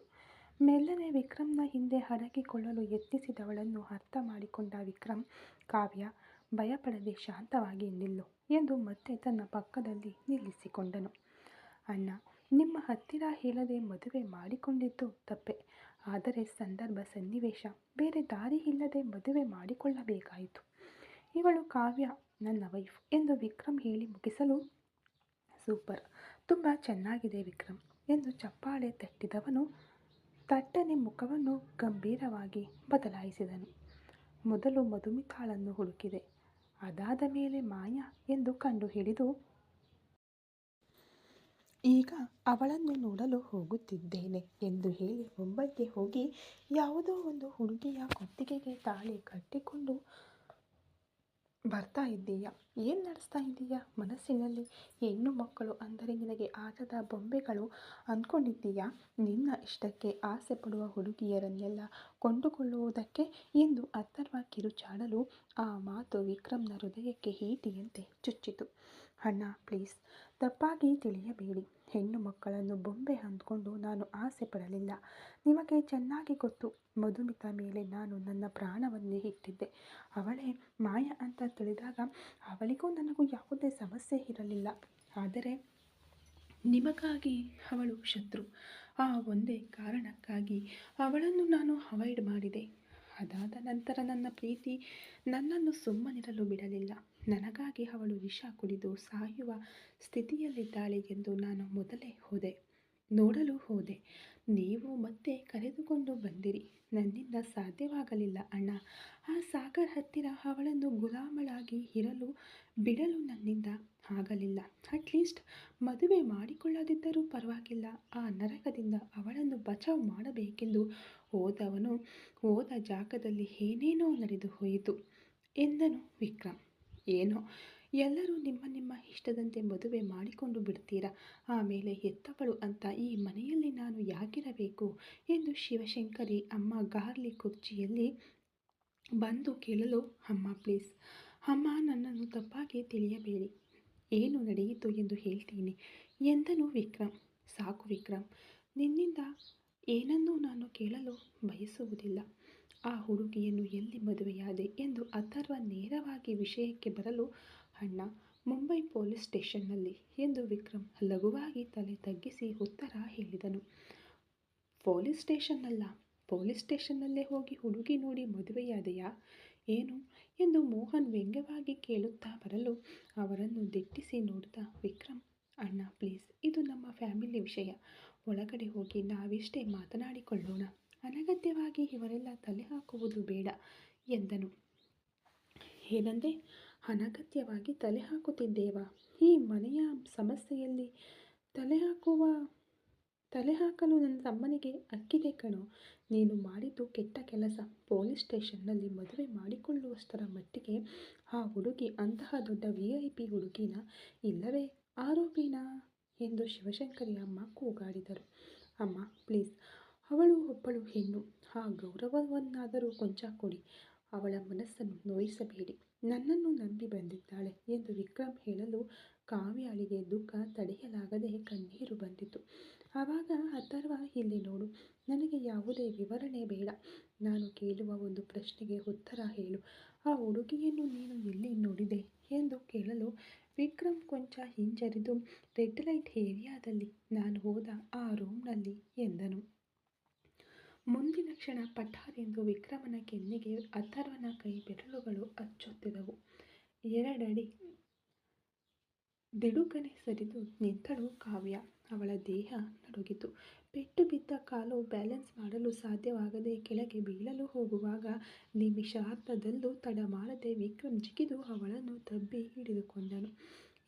ಮೆಲ್ಲನೆ ವಿಕ್ರಮ್ನ ಹಿಂದೆ ಅಡಗಿಕೊಳ್ಳಲು ಯತ್ನಿಸಿದವಳನ್ನು ಅರ್ಥ ಮಾಡಿಕೊಂಡ ವಿಕ್ರಮ್, ಕಾವ್ಯ ಭಯಪಡದೆ ಶಾಂತವಾಗಿ ನಿಲ್ಲು ಎಂದು ಮತ್ತೆ ತನ್ನ ಪಕ್ಕದಲ್ಲಿ ನಿಲ್ಲಿಸಿಕೊಂಡನು. ಅಣ್ಣ, ನಿಮ್ಮ ಹತ್ತಿರ ಹೇಳದೆ ಮದುವೆ ಮಾಡಿಕೊಂಡಿದ್ದು ತಪ್ಪೆ. ಆದರೆ ಸಂದರ್ಭ ಸನ್ನಿವೇಶ ಬೇರೆ ದಾರಿ ಇಲ್ಲದೆ ಮದುವೆ ಮಾಡಿಕೊಳ್ಳಬೇಕಾಯಿತು. ಇವಳು ಕಾವ್ಯ ನನ್ನ ವೈಫ್ ಎಂದು ವಿಕ್ರಮ್ ಹೇಳಿ ಮುಗಿಸಲು, ಸೂಪರ್, ತುಂಬ ಚೆನ್ನಾಗಿದೆ ವಿಕ್ರಮ್ ಎಂದು ಚಪ್ಪಾಳೆ ತಟ್ಟಿದವನು ತಟ್ಟನೆ ಮುಖವನ್ನು ಗಂಭೀರವಾಗಿ ಬದಲಾಯಿಸಿದನು. ಮೊದಲು ಮಧುಮಿತಾಳನ್ನು ಹುಡುಕಿದೆ, ಅದಾದ ಮೇಲೆ ಮಾಯಾ ಎಂದು ಕಂಡುಹಿಡಿದು ಈಗ ಅವಳನ್ನು ನೋಡಲು ಹೋಗುತ್ತಿದ್ದೇನೆ ಎಂದು ಹೇಳಿ ಮುಂಬೈಗೆ ಹೋಗಿ ಯಾವುದೋ ಒಂದು ಹುಡುಗಿಯ ಕುತ್ತಿಗೆಗೆ ತಾಳಿ ಕಟ್ಟಿಕೊಂಡು ಬರ್ತಾ ಇದ್ದೀಯಾ? ಏನು ನಡೆಸ್ತಾ ಇದ್ದೀಯಾ ಮನಸ್ಸಿನಲ್ಲಿ? ಹೆಣ್ಣು ಮಕ್ಕಳು ಅಂದರೆ ನಿನಗೆ ಆಟದ ಬೊಂಬೆಗಳು ಅಂದ್ಕೊಂಡಿದ್ದೀಯಾ? ನಿನ್ನ ಇಷ್ಟಕ್ಕೆ ಆಸೆ ಪಡುವ ಹುಡುಗಿಯರನ್ನೆಲ್ಲ ಕೊಂಡುಕೊಳ್ಳುವುದಕ್ಕೆ ಎಂದು ಅಥರ್ವ ಕಿರುಚಾಡಲು ಆ ಮಾತು ವಿಕ್ರಮ್ನ ಹೃದಯಕ್ಕೆ ಈಟಿಯಂತೆ ಚುಚ್ಚಿತು. ಅಣ್ಣ ಪ್ಲೀಸ್, ತಪ್ಪಾಗಿ ತಿಳಿಯಬೇಡಿ. ಹೆಣ್ಣು ಮಕ್ಕಳನ್ನು ಬೊಂಬೆ ಅಂದ್ಕೊಂಡು ನಾನು ಆಸೆ ಪಡಲಿಲ್ಲ. ನಿಮಗೆ ಚೆನ್ನಾಗಿ ಗೊತ್ತು, ಮಧುಮಿತಾ ಮೇಲೆ ನಾನು ನನ್ನ ಪ್ರಾಣವನ್ನೇ ಇಟ್ಟಿದ್ದೆ. ಅವಳೇ ಮಾಯ ಅಂತ ತಿಳಿದಾಗ ಅವಳಿಗೂ ನನಗೂ ಯಾವುದೇ ಸಮಸ್ಯೆ ಇರಲಿಲ್ಲ. ಆದರೆ ನಿಮಗಾಗಿ ಅವಳು ಶತ್ರು. ಆ ಒಂದೇ ಕಾರಣಕ್ಕಾಗಿ ಅವಳನ್ನು ನಾನು ಅವಾಯ್ಡ್ ಮಾಡಿದೆ. ಅದಾದ ನಂತರ ನನ್ನ ಪ್ರೀತಿ ನನ್ನನ್ನು ಸುಮ್ಮನಿರಲು ಬಿಡಲಿಲ್ಲ. ನನಗಾಗಿ ಅವಳು ವಿಷ ಕುಡಿದು ಸಾಯುವ ಸ್ಥಿತಿಯಲ್ಲಿದ್ದಾಳೆ ಎಂದು ನಾನು ಮೊದಲೇ ನೋಡಲು ಹೋದೆ. ನೀವು ಮತ್ತೆ ಕರೆದುಕೊಂಡು ಬಂದಿರಿ. ನನ್ನಿಂದ ಸಾಧ್ಯವಾಗಲಿಲ್ಲ ಅಣ್ಣ. ಆ ಸಾಗರ್ ಹತ್ತಿರ ಅವಳನ್ನು ಗುಲಾಮಳಾಗಿ ಇರಲು ಬಿಡಲು ನನ್ನಿಂದ ಆಗಲಿಲ್ಲ. ಅಟ್ಲೀಸ್ಟ್ ಮದುವೆ ಮಾಡಿಕೊಳ್ಳದಿದ್ದರೂ ಪರವಾಗಿಲ್ಲ. ಆ ನರಕದಿಂದ ಅವಳನ್ನು ಬಚಾವ್ ಮಾಡಬೇಕೆಂದು ಹೋದವನು ಹೋದ ಜಾಗದಲ್ಲಿ ಏನೇನೋ ನಡೆದು ಹೋಯಿತು ಎಂದನು ವಿಕ್ರಮ್. ಏನೋ, ಎಲ್ಲರೂ ನಿಮ್ಮ ನಿಮ್ಮ ಇಷ್ಟದಂತೆ ಮದುವೆ ಮಾಡಿಕೊಂಡು ಬಿಡ್ತೀರಾ. ಆಮೇಲೆ ಹೆತ್ತವಳು ಅಂತ ಈ ಮನೆಯಲ್ಲಿ ನಾನು ಯಾಕಿರಬೇಕು ಎಂದು ಶಿವಶಂಕರಿ ಅಮ್ಮ ಗಾರ್ಲಿ ಕುರ್ಚಿಯಲ್ಲಿ ಬಂದು ಕೇಳಲು, ಅಮ್ಮ ಪ್ಲೀಸ್ ಅಮ್ಮ, ನನ್ನನ್ನು ತಪ್ಪಾಗಿ ತಿಳಿಯಬೇಡಿ. ಏನು ನಡೆಯಿತು ಎಂದು ಹೇಳ್ತೀನಿ ಎಂದನು ವಿಕ್ರಮ್. ಸಾಕು ವಿಕ್ರಮ್, ನಿನ್ನಿಂದ ಏನನ್ನೂ ನಾನು ಕೇಳಲು ಬಯಸುವುದಿಲ್ಲ. ಆ ಹುಡುಗಿಯನ್ನು ಎಲ್ಲಿ ಮದುವೆಯಾದೆ ಎಂದು ಅಥರ್ವ ನೇರವಾಗಿ ವಿಷಯಕ್ಕೆ ಬರಲು, ಅಣ್ಣ, ಮುಂಬೈ ಪೊಲೀಸ್ ಸ್ಟೇಷನ್ನಲ್ಲಿ ಎಂದು ವಿಕ್ರಮ್ ಲಘುವಾಗಿ ತಲೆ ತಗ್ಗಿಸಿ ಉತ್ತರ ಹೇಳಿದನು. ಪೊಲೀಸ್ ಸ್ಟೇಷನ್ನಲ್ಲ? ಪೊಲೀಸ್ ಸ್ಟೇಷನ್ನಲ್ಲೇ ಹೋಗಿ ಹುಡುಗಿ ನೋಡಿ ಮದುವೆಯಾದೆಯಾ ಏನು ಎಂದು ಮೋಹನ್ ವ್ಯಂಗ್ಯವಾಗಿ ಕೇಳುತ್ತಾ ಬರಲು ಅವರನ್ನು ದಿಟ್ಟಿಸಿ ನೋಡಿದ ವಿಕ್ರಮ್, ಅಣ್ಣ ಪ್ಲೀಸ್, ಇದು ನಮ್ಮ ಫ್ಯಾಮಿಲಿ ವಿಷಯ. ಒಳಗಡೆ ಹೋಗಿ ನಾವಿಷ್ಟೇ ಮಾತನಾಡಿಕೊಳ್ಳೋಣ. ಅನಗತ್ಯವಾಗಿ ಇವರೆಲ್ಲ ತಲೆ ಹಾಕುವುದು ಬೇಡ ಎಂದನು. ಏನಂದೆ? ಅನಗತ್ಯವಾಗಿ ತಲೆ ಹಾಕುತ್ತಿದ್ದೇವಾ? ಈ ಮನೆಯ ಸಮಸ್ಯೆಯಲ್ಲಿ ತಲೆ ಹಾಕಲು ನನ್ನ ತಮ್ಮನಿಗೆ ಹಕ್ಕಿದೆ ಕಣೋ. ನೀನು ಮಾಡಿದ್ದು ಕೆಟ್ಟ ಕೆಲಸ. ಪೊಲೀಸ್ ಸ್ಟೇಷನ್ನಲ್ಲಿ ಮದುವೆ ಮಾಡಿಕೊಳ್ಳುವಷ್ಟರ ಮಟ್ಟಿಗೆ ಆ ಹುಡುಗಿ ಅಂತಹ ದೊಡ್ಡ VIP ಹುಡುಗಿನ, ಇಲ್ಲವೇ ಆರೋಪಿನಾ ಎಂದು ಶಿವಶಂಕರಿ ಅಮ್ಮ ಕೂಗಾಡಿದರು. ಅಮ್ಮ ಪ್ಲೀಸ್, ಅವಳು ಒಬ್ಬಳು ಹೆಣ್ಣು. ಆ ಗೌರವವನ್ನಾದರೂ ಕೊಂಚ ಕೊಡಿ. ಅವಳ ಮನಸ್ಸನ್ನು ನೋಯಿಸಬೇಡಿ. ನನ್ನನ್ನು ನಂಬಿ ಬಂದಿದ್ದಾಳೆ ಎಂದು ವಿಕ್ರಮ್ ಹೇಳಲು ಕಾವ್ಯಾಳಿಗೆ ದುಃಖ ತಡೆಯಲಾಗದೆ ಕಣ್ಣೀರು ಬಂದಿತು. ಆವಾಗ ಅಥರ್ವ, ಇಲ್ಲಿ ನೋಡು, ನನಗೆ ಯಾವುದೇ ವಿವರಣೆ ಬೇಡ. ನಾನು ಕೇಳುವ ಒಂದು ಪ್ರಶ್ನೆಗೆ ಉತ್ತರ ಹೇಳು. ಆ ಹುಡುಗಿಯನ್ನು ನೀನು ಎಲ್ಲಿ ನೋಡಿದೆ ಎಂದು ಕೇಳಲು ವಿಕ್ರಮ್ ಕೊಂಚ ಹಿಂಜರಿದು, ರೆಡ್ ಲೈಟ್ ಏರಿಯಾದಲ್ಲಿ ನಾನು ಹೋದ ಆ ರೂಮ್ನಲ್ಲಿ ಎಂದನು. ಮುಂದಿನ ಕ್ಷಣ ಪಠಾರೆಂದು ವಿಕ್ರಮನ ಕೆನ್ನೆಗೆ ಅಥರ್ವನ ಕೈ ಬೆರಳುಗಳು ಅಚ್ಚೊತ್ತಿದವು. 2 ಅಡಿ ದಿಡುಕನೆ ಸರಿದು ನಿಂತಳು ಕಾವ್ಯ. ಅವಳ ದೇಹ ನಡುಗಿತು. ಪೆಟ್ಟು ಬಿದ್ದ ಕಾಲು ಬ್ಯಾಲೆನ್ಸ್ ಮಾಡಲು ಸಾಧ್ಯವಾಗದೆ ಕೆಳಗೆ ಬೀಳಲು ಹೋಗುವಾಗ ನಿಮಿಷಾರ್ಧದಲ್ಲೂ ತಡ ಮಾಡದೆ ವಿಕ್ರಮ್ ಜಿಗಿದು ಅವಳನ್ನು ತಬ್ಬಿ ಹಿಡಿದುಕೊಂಡನು.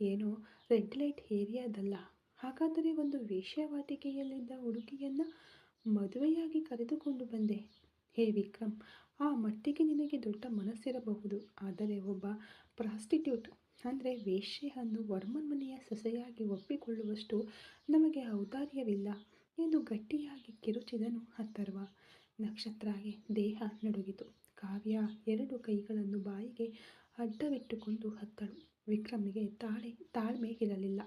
ಏನೋ ರೆಡ್ ಲೈಟ್ ಏರಿಯಾದಲ್ಲ, ಹಾಗಾದರೆ ಒಂದು ವೇಶ್ಯಾವಾಟಿಕೆಯಲ್ಲಿದ್ದ ಹುಡುಗಿಯನ್ನ ಮದುವೆಯಾಗಿ ಕರೆದುಕೊಂಡು ಬಂದೆ. ಹೇ ವಿಕ್ರಮ್, ಆ ಮಟ್ಟಿಗೆ ನಿನಗೆ ದೊಡ್ಡ ಮನಸ್ಸಿರಬಹುದು. ಆದರೆ ಒಬ್ಬ ಪ್ರಾಸ್ಟಿಟ್ಯೂಟ್ ಅಂದರೆ ವೇಶ್ಯೆಯನ್ನು ವರ್ಮನ್ ಮನೆಯ ಸೊಸೆಯಾಗಿ ಒಪ್ಪಿಕೊಳ್ಳುವಷ್ಟು ನಮಗೆ ಔದಾರ್ಯವಿಲ್ಲ ಎಂದು ಗಟ್ಟಿಯಾಗಿ ಕಿರುಚಿದನು ಅಥರ್ವ. ನಕ್ಷತ್ರಾಗೆ ದೇಹ ನಡುಗಿತು. ಕಾವ್ಯ 2 ಕೈಗಳನ್ನು ಬಾಯಿಗೆ ಅಡ್ಡವಿಟ್ಟುಕೊಂಡು ಹತ್ತಳು. ವಿಕ್ರಮ್ಗೆ ತಾಳ್ಮೆ ಇರಲಿಲ್ಲ.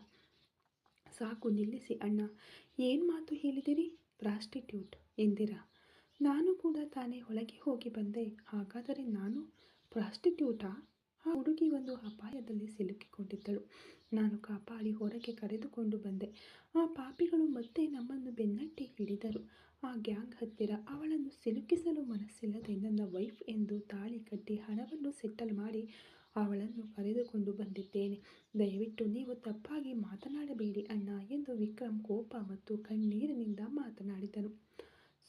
ಸಾಕು ನಿಲ್ಲಿಸಿ ಅಣ್ಣ, ಏನು ಮಾತು ಹೇಳಿದಿರಿ? ಪ್ರಾಸ್ಟಿಟ್ಯೂಟ್ ಎಂದಿರಾ? ನಾನು ಕೂಡ ತಾನೇ ಒಳಗೆ ಹೋಗಿ ಬಂದೆ. ಹಾಗಾದರೆ ನಾನು ಪ್ರಾಸ್ಟಿಟ್ಯೂಟಾ? ಆ ಹುಡುಗಿ ಒಂದು ಅಪಾಯದಲ್ಲಿ ಸಿಲುಕಿಕೊಂಡಿದ್ದಳು. ನಾನು ಕಾಪಾಡಿ ಹೊರಗೆ ಕರೆದುಕೊಂಡು ಬಂದೆ. ಆ ಪಾಪಿಗಳು ಮತ್ತೆ ನಮ್ಮನ್ನು ಬೆನ್ನಟ್ಟಿ ಹಿಡಿದರು. ಆ ಗ್ಯಾಂಗ್ ಹತ್ತಿರ ಅವಳನ್ನು ಸಿಲುಕಿಸಲು ಮನಸ್ಸಿಲ್ಲದೆ ನನ್ನ ವೈಫ್ ಎಂದು ತಾಳಿ ಕಟ್ಟಿ ಹಣವನ್ನು ಸೆಟಲ್ ಮಾಡಿ ಅವಳನ್ನು ಕರೆದುಕೊಂಡು ಬಂದಿದ್ದೇನೆ. ದಯವಿಟ್ಟು ನೀವು ತಪ್ಪಾಗಿ ಮಾತನಾಡಬೇಡಿ ಅಣ್ಣ ಎಂದು ವಿಕ್ರಮ್ ಕೋಪ ಮತ್ತು ಕಣ್ಣೀರಿನಿಂದ ಮಾತನಾಡಿದನು.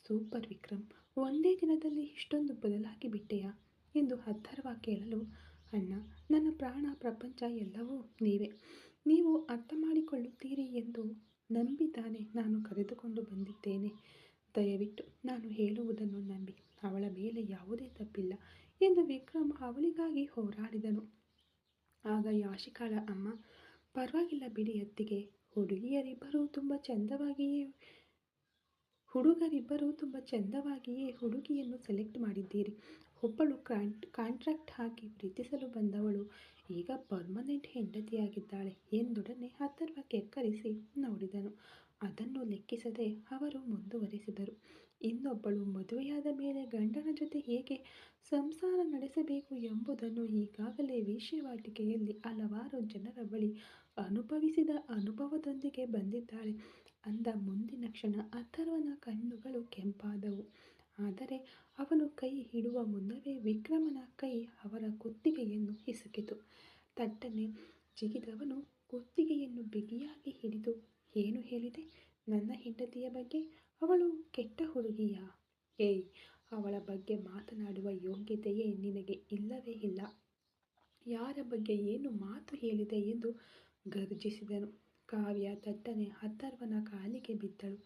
ಸೂಪರ್ ವಿಕ್ರಮ್, ಒಂದೇ ದಿನದಲ್ಲಿ ಇಷ್ಟೊಂದು ಬದಲಾಗಿ ಬಿಟ್ಟೆಯಾ ಎಂದು ಅಥರ್ವ ಕೇಳಲು, ಅಣ್ಣ, ನನ್ನ ಪ್ರಾಣ ಪ್ರಪಂಚ ಎಲ್ಲವೂ ನೀವೇ. ನೀವು ಅರ್ಥ ಮಾಡಿಕೊಳ್ಳುತ್ತೀರಿ ಎಂದು ನಂಬಿ ತಾನೇ ನಾನು ಕರೆದುಕೊಂಡು ಬಂದಿದ್ದೇನೆ. ದಯವಿಟ್ಟು ನಾನು ಹೇಳುವುದನ್ನು ನಂಬಿ. ಅವಳ ಮೇಲೆ ಯಾವುದೇ ತಪ್ಪಿಲ್ಲ ಎಂದು ವಿಕ್ರಮ್ ಅವಳಿಗಾಗಿ ಹೋರಾಡಿದನು. ಆಗ ಯಾಶಿಕಾಳ ಅಮ್ಮ, ಪರವಾಗಿಲ್ಲ ಬಿಡಿ ಅತ್ತಿಗೆ, ಹುಡುಗರಿಬ್ಬರೂ ತುಂಬ ಚೆಂದವಾಗಿಯೇ ಹುಡುಗಿಯನ್ನು ಸೆಲೆಕ್ಟ್ ಮಾಡಿದ್ದೀರಿ. ಒಬ್ಬಳು ಕಾಂಟ್ರಾಕ್ಟ್ ಹಾಕಿ ಪ್ರೀತಿಸಲು ಬಂದವಳು ಈಗ ಪರ್ಮನೆಂಟ್ ಹೆಂಡತಿಯಾಗಿದ್ದಾಳೆ ಎಂದೊಡನೆ ಅಥರ್ವ ಕೆಕ್ಕರಿಸಿ ನೋಡಿದನು. ಅದನ್ನು ಲೆಕ್ಕಿಸದೆ ಅವರು ಮುಂದುವರೆಸಿದರು. ಇನ್ನೊಬ್ಬಳು ಮದುವೆಯಾದ ಮೇಲೆ ಗಂಡನ ಜೊತೆ ಹೇಗೆ ಸಂಸಾರ ನಡೆಸಬೇಕು ಎಂಬುದನ್ನು ಈಗಾಗಲೇ ವೇಶ್ಯಾವಾಟಿಕೆಯಲ್ಲಿ ಹಲವಾರು ಜನರ ಬಳಿ ಅನುಭವಿಸಿದ ಅನುಭವದೊಂದಿಗೆ ಬಂದಿದ್ದಾಳೆ ಅಂದ ಮುಂದಿನ ಕ್ಷಣ ಅಥರ್ವನ ಕಣ್ಣುಗಳು ಕೆಂಪಾದವು. ಆದರೆ ಅವನು ಕೈ ಹಿಡುವ ಮುನ್ನವೇ ವಿಕ್ರಮನ ಕೈ ಅವರ ಕುತ್ತಿಗೆಯನ್ನು ಹಿಸುಕಿತು. ತಟ್ಟನೆ ಜಿಗಿದವನು ಕುತ್ತಿಗೆಯನ್ನು ಬಿಗಿಯಾಗಿ ಹಿಡಿದು, ಏನು ಹೇಳಿದೆ ನನ್ನ ಹೆಂಡತಿಯ ಬಗ್ಗೆ? ಅವಳು ಕೆಟ್ಟ ಹುಡುಗಿಯಾ? ಏಯ್, ಅವಳ ಬಗ್ಗೆ ಮಾತನಾಡುವ ಯೋಗ್ಯತೆಯೇ ನಿನಗೆ ಇಲ್ಲವೇ ಇಲ್ಲ. ಯಾರ ಬಗ್ಗೆ ಏನು ಮಾತು ಹೇಳಿದೆ ಎಂದು ಗರ್ಜಿಸಿದನು. ಕಾವ್ಯ ತಟ್ಟನೆ ಅಥರ್ವನ ಕಾಲಿಗೆ ಬಿದ್ದಳು.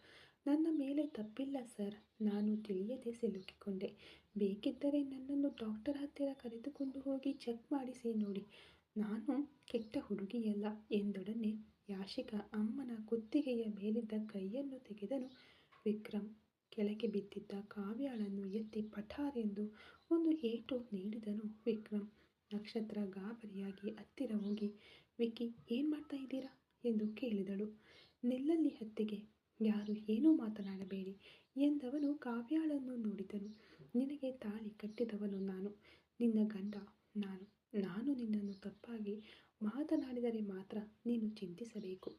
ನನ್ನ ಮೇಲೆ ತಪ್ಪಿಲ್ಲ ಸರ್, ನಾನು ತಿಳಿಯದೆ ಸಿಲುಕಿಕೊಂಡೆ. ಬೇಕಿದ್ದರೆ ನನ್ನನ್ನು ಡಾಕ್ಟರ್ ಹತ್ತಿರ ಕರೆದುಕೊಂಡು ಹೋಗಿ ಚೆಕ್ ಮಾಡಿಸಿ ನೋಡಿ, ನಾನು ಕೆಟ್ಟ ಹುಡುಗಿಯಲ್ಲ ಎಂದೊಡನೆ ಯಾಶಿಕಾ ಅಮ್ಮನ ಕುತ್ತಿಗೆಯ ಮೇಲಿದ್ದ ಕೈಯನ್ನು ತೆಗೆದನು ವಿಕ್ರಮ್. ಕೆಳಗೆ ಬಿದ್ದಿದ್ದ ಕಾವ್ಯಳನ್ನು ಎತ್ತಿ ಪಠಾರೆಂದು ಒಂದು ಏಟು ನೀಡಿದನು ವಿಕ್ರಮ್. ನಕ್ಷತ್ರ ಗಾಬರಿಯಾಗಿ ಹತ್ತಿರ ಹೋಗಿ, ವಿಕ್ಕಿ, ಏನು ಮಾಡ್ತಾ ಇದ್ದೀರಾ ಎಂದು ಕೇಳಿದಳು. ನಿಲ್ಲಲ್ಲಿ ಅತ್ತಿಗೆ, ಯಾರು ಏನೂ ಮಾತನಾಡಬೇಡಿ ಎಂದವನು ಕಾವ್ಯಾಳನ್ನು ನೋಡಿದನು. ನಿನಗೆ ತಾಳಿ ಕಟ್ಟಿದವನು ನಾನು, ನಿನ್ನ ಗಂಡ ನಾನು ನಿನ್ನನ್ನು ತಪ್ಪಾಗಿ ಮಾತನಾಡಿದರೆ ಮಾತ್ರ ನೀನು ಚಿಂತಿಸಬೇಕು.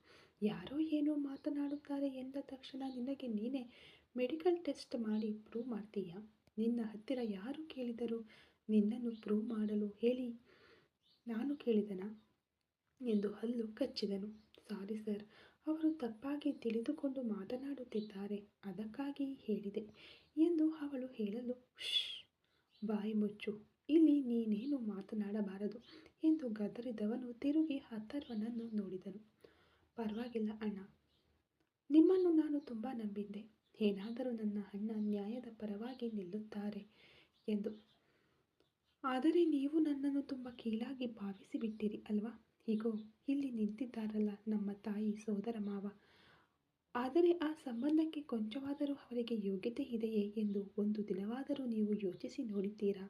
ಯಾರೋ ಏನೋ ಮಾತನಾಡುತ್ತಾರೆ ಎಂದ ತಕ್ಷಣ ನಿನಗೆ ನೀನೇ ಮೆಡಿಕಲ್ ಟೆಸ್ಟ್ ಮಾಡಿ ಪ್ರೂವ್ ಮಾಡ್ತೀಯಾ? ನಿನ್ನ ಹತ್ತಿರ ಯಾರು ಕೇಳಿದರು ನಿನ್ನನ್ನು ಪ್ರೂವ್ ಮಾಡಲು ಹೇಳಿ? ನಾನು ಕೇಳಿದನಾ ಎಂದು ಹಲ್ಲು ಕಚ್ಚಿದನು. ಸಾರಿ ಸರ್, ಅವರು ತಪ್ಪಾಗಿ ತಿಳಿದುಕೊಂಡು ಮಾತನಾಡುತ್ತಿದ್ದಾರೆ, ಅದಕ್ಕಾಗಿ ಹೇಳಿದೆ ಎಂದು ಅವಳು ಹೇಳಲು, ಶ್, ಬಾಯಿ ಮುಚ್ಚು, ಇಲ್ಲಿ ನೀನೇನು ಮಾತನಾಡಬಾರದು ಎಂದು ಗದರಿದವನು ತಿರುಗಿ ಅಥರ್ವನನ್ನು ನೋಡಿದನು. ಪರವಾಗಿಲ್ಲ ಅಣ್ಣ, ನಿಮ್ಮನ್ನು ನಾನು ತುಂಬ ನಂಬಿದ್ದೆ. ಏನಾದರೂ ನನ್ನ ಅಣ್ಣ ನ್ಯಾಯದ ಪರವಾಗಿ ನಿಲ್ಲುತ್ತಾರೆ ಎಂದು. ಆದರೆ ನೀವು ನನ್ನನ್ನು ತುಂಬ ಕೀಳಾಗಿ ಭಾವಿಸಿಬಿಟ್ಟಿರಿ ಅಲ್ವಾ? ಹೀಗೋ ಇಲ್ಲಿ ನಿಂತಿದ್ದಾರಲ್ಲ ನಮ್ಮ ತಾಯಿ, ಸೋದರ ಮಾವ. ಆದರೆ ಆ ಸಂಬಂಧಕ್ಕೆ ಕೊಂಚವಾದರೂ ಅವರಿಗೆ ಯೋಗ್ಯತೆ ಇದೆಯೇ ಎಂದು ಒಂದು ದಿನವಾದರೂ ನೀವು ಯೋಚಿಸಿ ನೋಡಿದ್ದೀರಾ?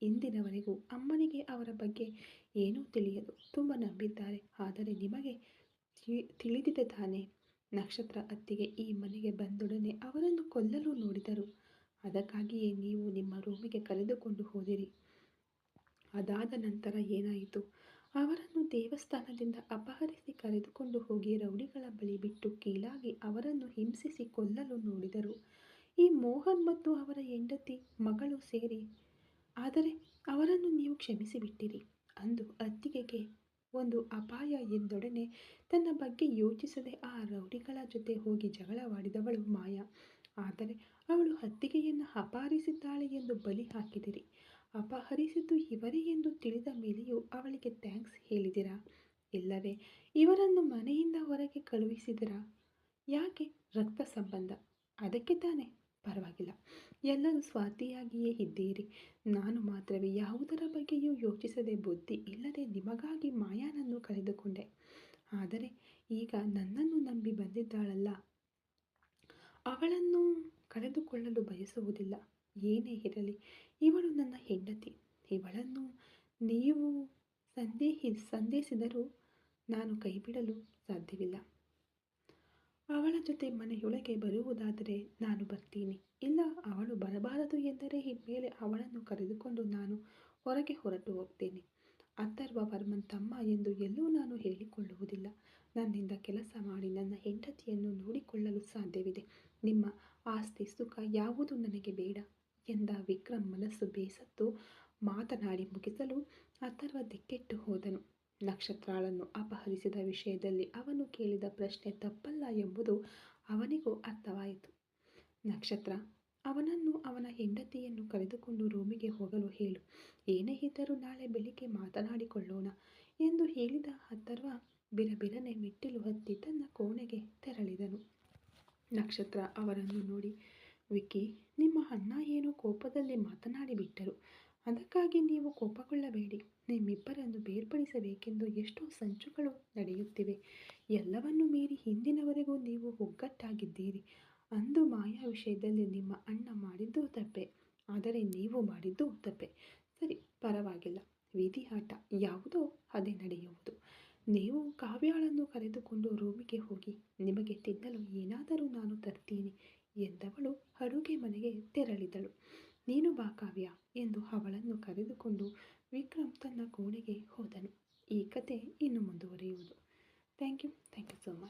ಇಂದಿನವರೆಗೂ ಅಮ್ಮನಿಗೆ ಅವರ ಬಗ್ಗೆ ಏನೂ ತಿಳಿಯದು, ತುಂಬ ನಂಬಿದ್ದಾರೆ. ಆದರೆ ನಿಮಗೆ ತಿಳಿದಿದೆ ತಾನೇ? ನಕ್ಷತ್ರ ಅತ್ತಿಗೆ ಈ ಮನೆಗೆ ಬಂದೊಡನೆ ಅವರನ್ನು ಕೊಲ್ಲಲು ನೋಡಿದರು. ಅದಕ್ಕಾಗಿಯೇ ನೀವು ನಿಮ್ಮ ರೂಮಿಗೆ ಕರೆದುಕೊಂಡು ಹೋದಿರಿ. ಅದಾದ ನಂತರ ಏನಾಯಿತು? ಅವರನ್ನು ದೇವಸ್ಥಾನದಿಂದ ಅಪಹರಿಸಿ ಕರೆದುಕೊಂಡು ಹೋಗಿ ರೌಡಿಗಳ ಬಳಿ ಬಿಟ್ಟು ಕೀಳಾಗಿ ಅವರನ್ನು ಹಿಂಸಿಸಿ ಕೊಲ್ಲಲು ನೋಡಿದರು. ಈ ಮೋಹನ್ ಮತ್ತು ಅವರ ಹೆಂಡತಿ ಮಗಳು ಸೇರಿ. ಆದರೆ ಅವರನ್ನು ನೀವು ಕ್ಷಮಿಸಿಬಿಟ್ಟಿರಿ. ಅಂದು ಅತ್ತಿಗೆಗೆ ಒಂದು ಅಪಾಯ ಎಂದೊಡನೆ ತನ್ನ ಬಗ್ಗೆ ಯೋಚಿಸದೆ ಆ ರೌಡಿಗಳ ಜೊತೆ ಹೋಗಿ ಜಗಳವಾಡಿದವಳು ಮಾಯಾ. ಆದರೆ ಅವಳು ಅತ್ತಿಗೆಯನ್ನು ಅಪಹರಿಸಿದ್ದಾಳೆ ಎಂದು ಬಲಿ ಹಾಕಿದಿರಿ. ಅಪಹರಿಸಿದ್ದು ಇವರೇ ಎಂದು ತಿಳಿದ ಮೇಲೆಯೂ ಅವಳಿಗೆ ಥ್ಯಾಂಕ್ಸ್ ಹೇಳಿದಿರಾ? ಇಲ್ಲವೇ ಇವರನ್ನು ಮನೆಯಿಂದ ಹೊರಗೆ ಕಳುಹಿಸಿದಿರಾ? ಯಾಕೆ? ರಕ್ತ ಸಂಬಂಧ, ಅದಕ್ಕೆ ತಾನೇ. ಪರವಾಗಿಲ್ಲ, ಎಲ್ಲರೂ ಸ್ವಾರ್ಥಿಯಾಗಿಯೇ ಇದ್ದೀರಿ. ನಾನು ಮಾತ್ರವೇ ಯಾವುದರ ಬಗ್ಗೆಯೂ ಯೋಚಿಸದೆ ಬುದ್ಧಿ ಇಲ್ಲದೆ ನಿಮಗಾಗಿ ಮಾಯಾನನ್ನು ಕಳೆದುಕೊಂಡೆ. ಆದರೆ ಈಗ ನನ್ನನ್ನು ನಂಬಿ ಬಂದಿದ್ದಾಳಲ್ಲ, ಅವಳನ್ನು ಕಳೆದುಕೊಳ್ಳಲು ಬಯಸುವುದಿಲ್ಲ. ಏನೇ ಇರಲಿ, ಇವಳು ನನ್ನ ಹೆಂಡತಿ. ಇವಳನ್ನು ನೀವು ಸಂದೇಹಿಸಿದರೂ ನಾನು ಕೈಬಿಡಲು ಸಾಧ್ಯವಿಲ್ಲ. ಅವಳ ಜೊತೆ ಮನೆಯೊಳಗೆ ಬರುವುದಾದರೆ ನಾನು ಬರ್ತೀನಿ. ಇಲ್ಲ, ಅವಳು ಬರಬಾರದು ಎಂದರೆ ಇನ್ಮೇಲೆ ಅವಳನ್ನು ಕರೆದುಕೊಂಡು ನಾನು ಹೊರಗೆ ಹೊರಟು ಹೋಗ್ತೇನೆ. ಅಥರ್ವ ವರ್ಮನ್ ತಮ್ಮ ಎಂದು ಎಲ್ಲೂ ನಾನು ಹೇಳಿಕೊಳ್ಳುವುದಿಲ್ಲ. ನನ್ನಿಂದ ಕೆಲಸ ಮಾಡಿ ನನ್ನ ಹೆಂಡತಿಯನ್ನು ನೋಡಿಕೊಳ್ಳಲು ಸಾಧ್ಯವಿದೆ. ನಿಮ್ಮ ಆಸ್ತಿ ಸುಖ ಯಾವುದು ನನಗೆ ಬೇಡ ಎಂದ ವಿಕ್ರಮ್ ಮನಸ್ಸು ಬೇಸತ್ತು ಮಾತನಾಡಿ ಮುಗಿಸಲು ಅಥರ್ವ ದಿಕ್ಕೆಟ್ಟು ಹೋದನು. ನಕ್ಷತ್ರಾಳನ್ನು ಅಪಹರಿಸಿದ ವಿಷಯದಲ್ಲಿ ಅವನು ಕೇಳಿದ ಪ್ರಶ್ನೆ ತಪ್ಪಲ್ಲ ಎಂಬುದು ಅವನಿಗೂ ಅರ್ಥವಾಯಿತು. ನಕ್ಷತ್ರ, ಅವನನ್ನು ಅವನ ಹೆಂಡತಿಯನ್ನು ಕರೆದುಕೊಂಡು ರೂಮಿಗೆ ಹೋಗಲು ಹೇಳು. ಏನೇ ಇದ್ದರೂ ನಾಳೆ ಬೆಳಿಗ್ಗೆ ಮಾತನಾಡಿಕೊಳ್ಳೋಣ ಎಂದು ಹೇಳಿದ ಅಥರ್ವ ಬಿರಬಿರನೆ ಮೆಟ್ಟಿಲು ಹತ್ತಿ ತನ್ನ ಕೋಣೆಗೆ ತೆರಳಿದನು. ನಕ್ಷತ್ರ ಅವರನ್ನು ನೋಡಿ, ವಿಕ್ಕಿ, ನಿಮ್ಮ ಅಣ್ಣ ಏನೋ ಕೋಪದಲ್ಲಿ ಮಾತನಾಡಿಬಿಟ್ಟರು. ಅದಕ್ಕಾಗಿ ನೀವು ಕೋಪಗೊಳ್ಳಬೇಡಿ. ನಿಮ್ಮಿಬ್ಬರನ್ನು ಬೇರ್ಪಡಿಸಬೇಕೆಂದು ಎಷ್ಟೋ ಸಂಚುಗಳು ನಡೆಯುತ್ತಿವೆ. ಎಲ್ಲವನ್ನೂ ಮೀರಿ ಇಂದಿನವರೆಗೂ ನೀವು ಒಗ್ಗಟ್ಟಾಗಿದ್ದೀರಿ. ಅಂದು ಮಾಯಾ ವಿಷಯದಲ್ಲಿ ನಿಮ್ಮ ಅಣ್ಣ ಮಾಡಿದ್ದು ತಪ್ಪೆ, ಆದರೆ ನೀವು ಮಾಡಿದ್ದು ತಪ್ಪೆ. ಸರಿ, ಪರವಾಗಿಲ್ಲ. ವಿಧಿ ಆಟ ಯಾವುದೋ ಅದೇ ನಡೆಯುವುದು. ನೀವು ಕಾವ್ಯಾಳನ್ನು ಕರೆದುಕೊಂಡು ರೂಮಿಗೆ ಹೋಗಿ. ನಿಮಗೆ ತಿನ್ನಲು ಏನಾದರೂ ನಾನು ತರ್ತೀನಿ ಎಂದವಳು ಅಡುಗೆ ಮನೆಗೆ ತೆರಳಿದಳು. ನೀನು ಬಾ ಕಾವ್ಯ ಎಂದು ಅವಳನ್ನು ಕರೆದುಕೊಂಡು ವಿಕ್ರಮ್ ತನ್ನ ಕೋಣೆಗೆ ಹೋದನು. ಈ ಕತೆ ಇನ್ನು ಮುಂದುವರಿಯುವುದು. Thank you so much.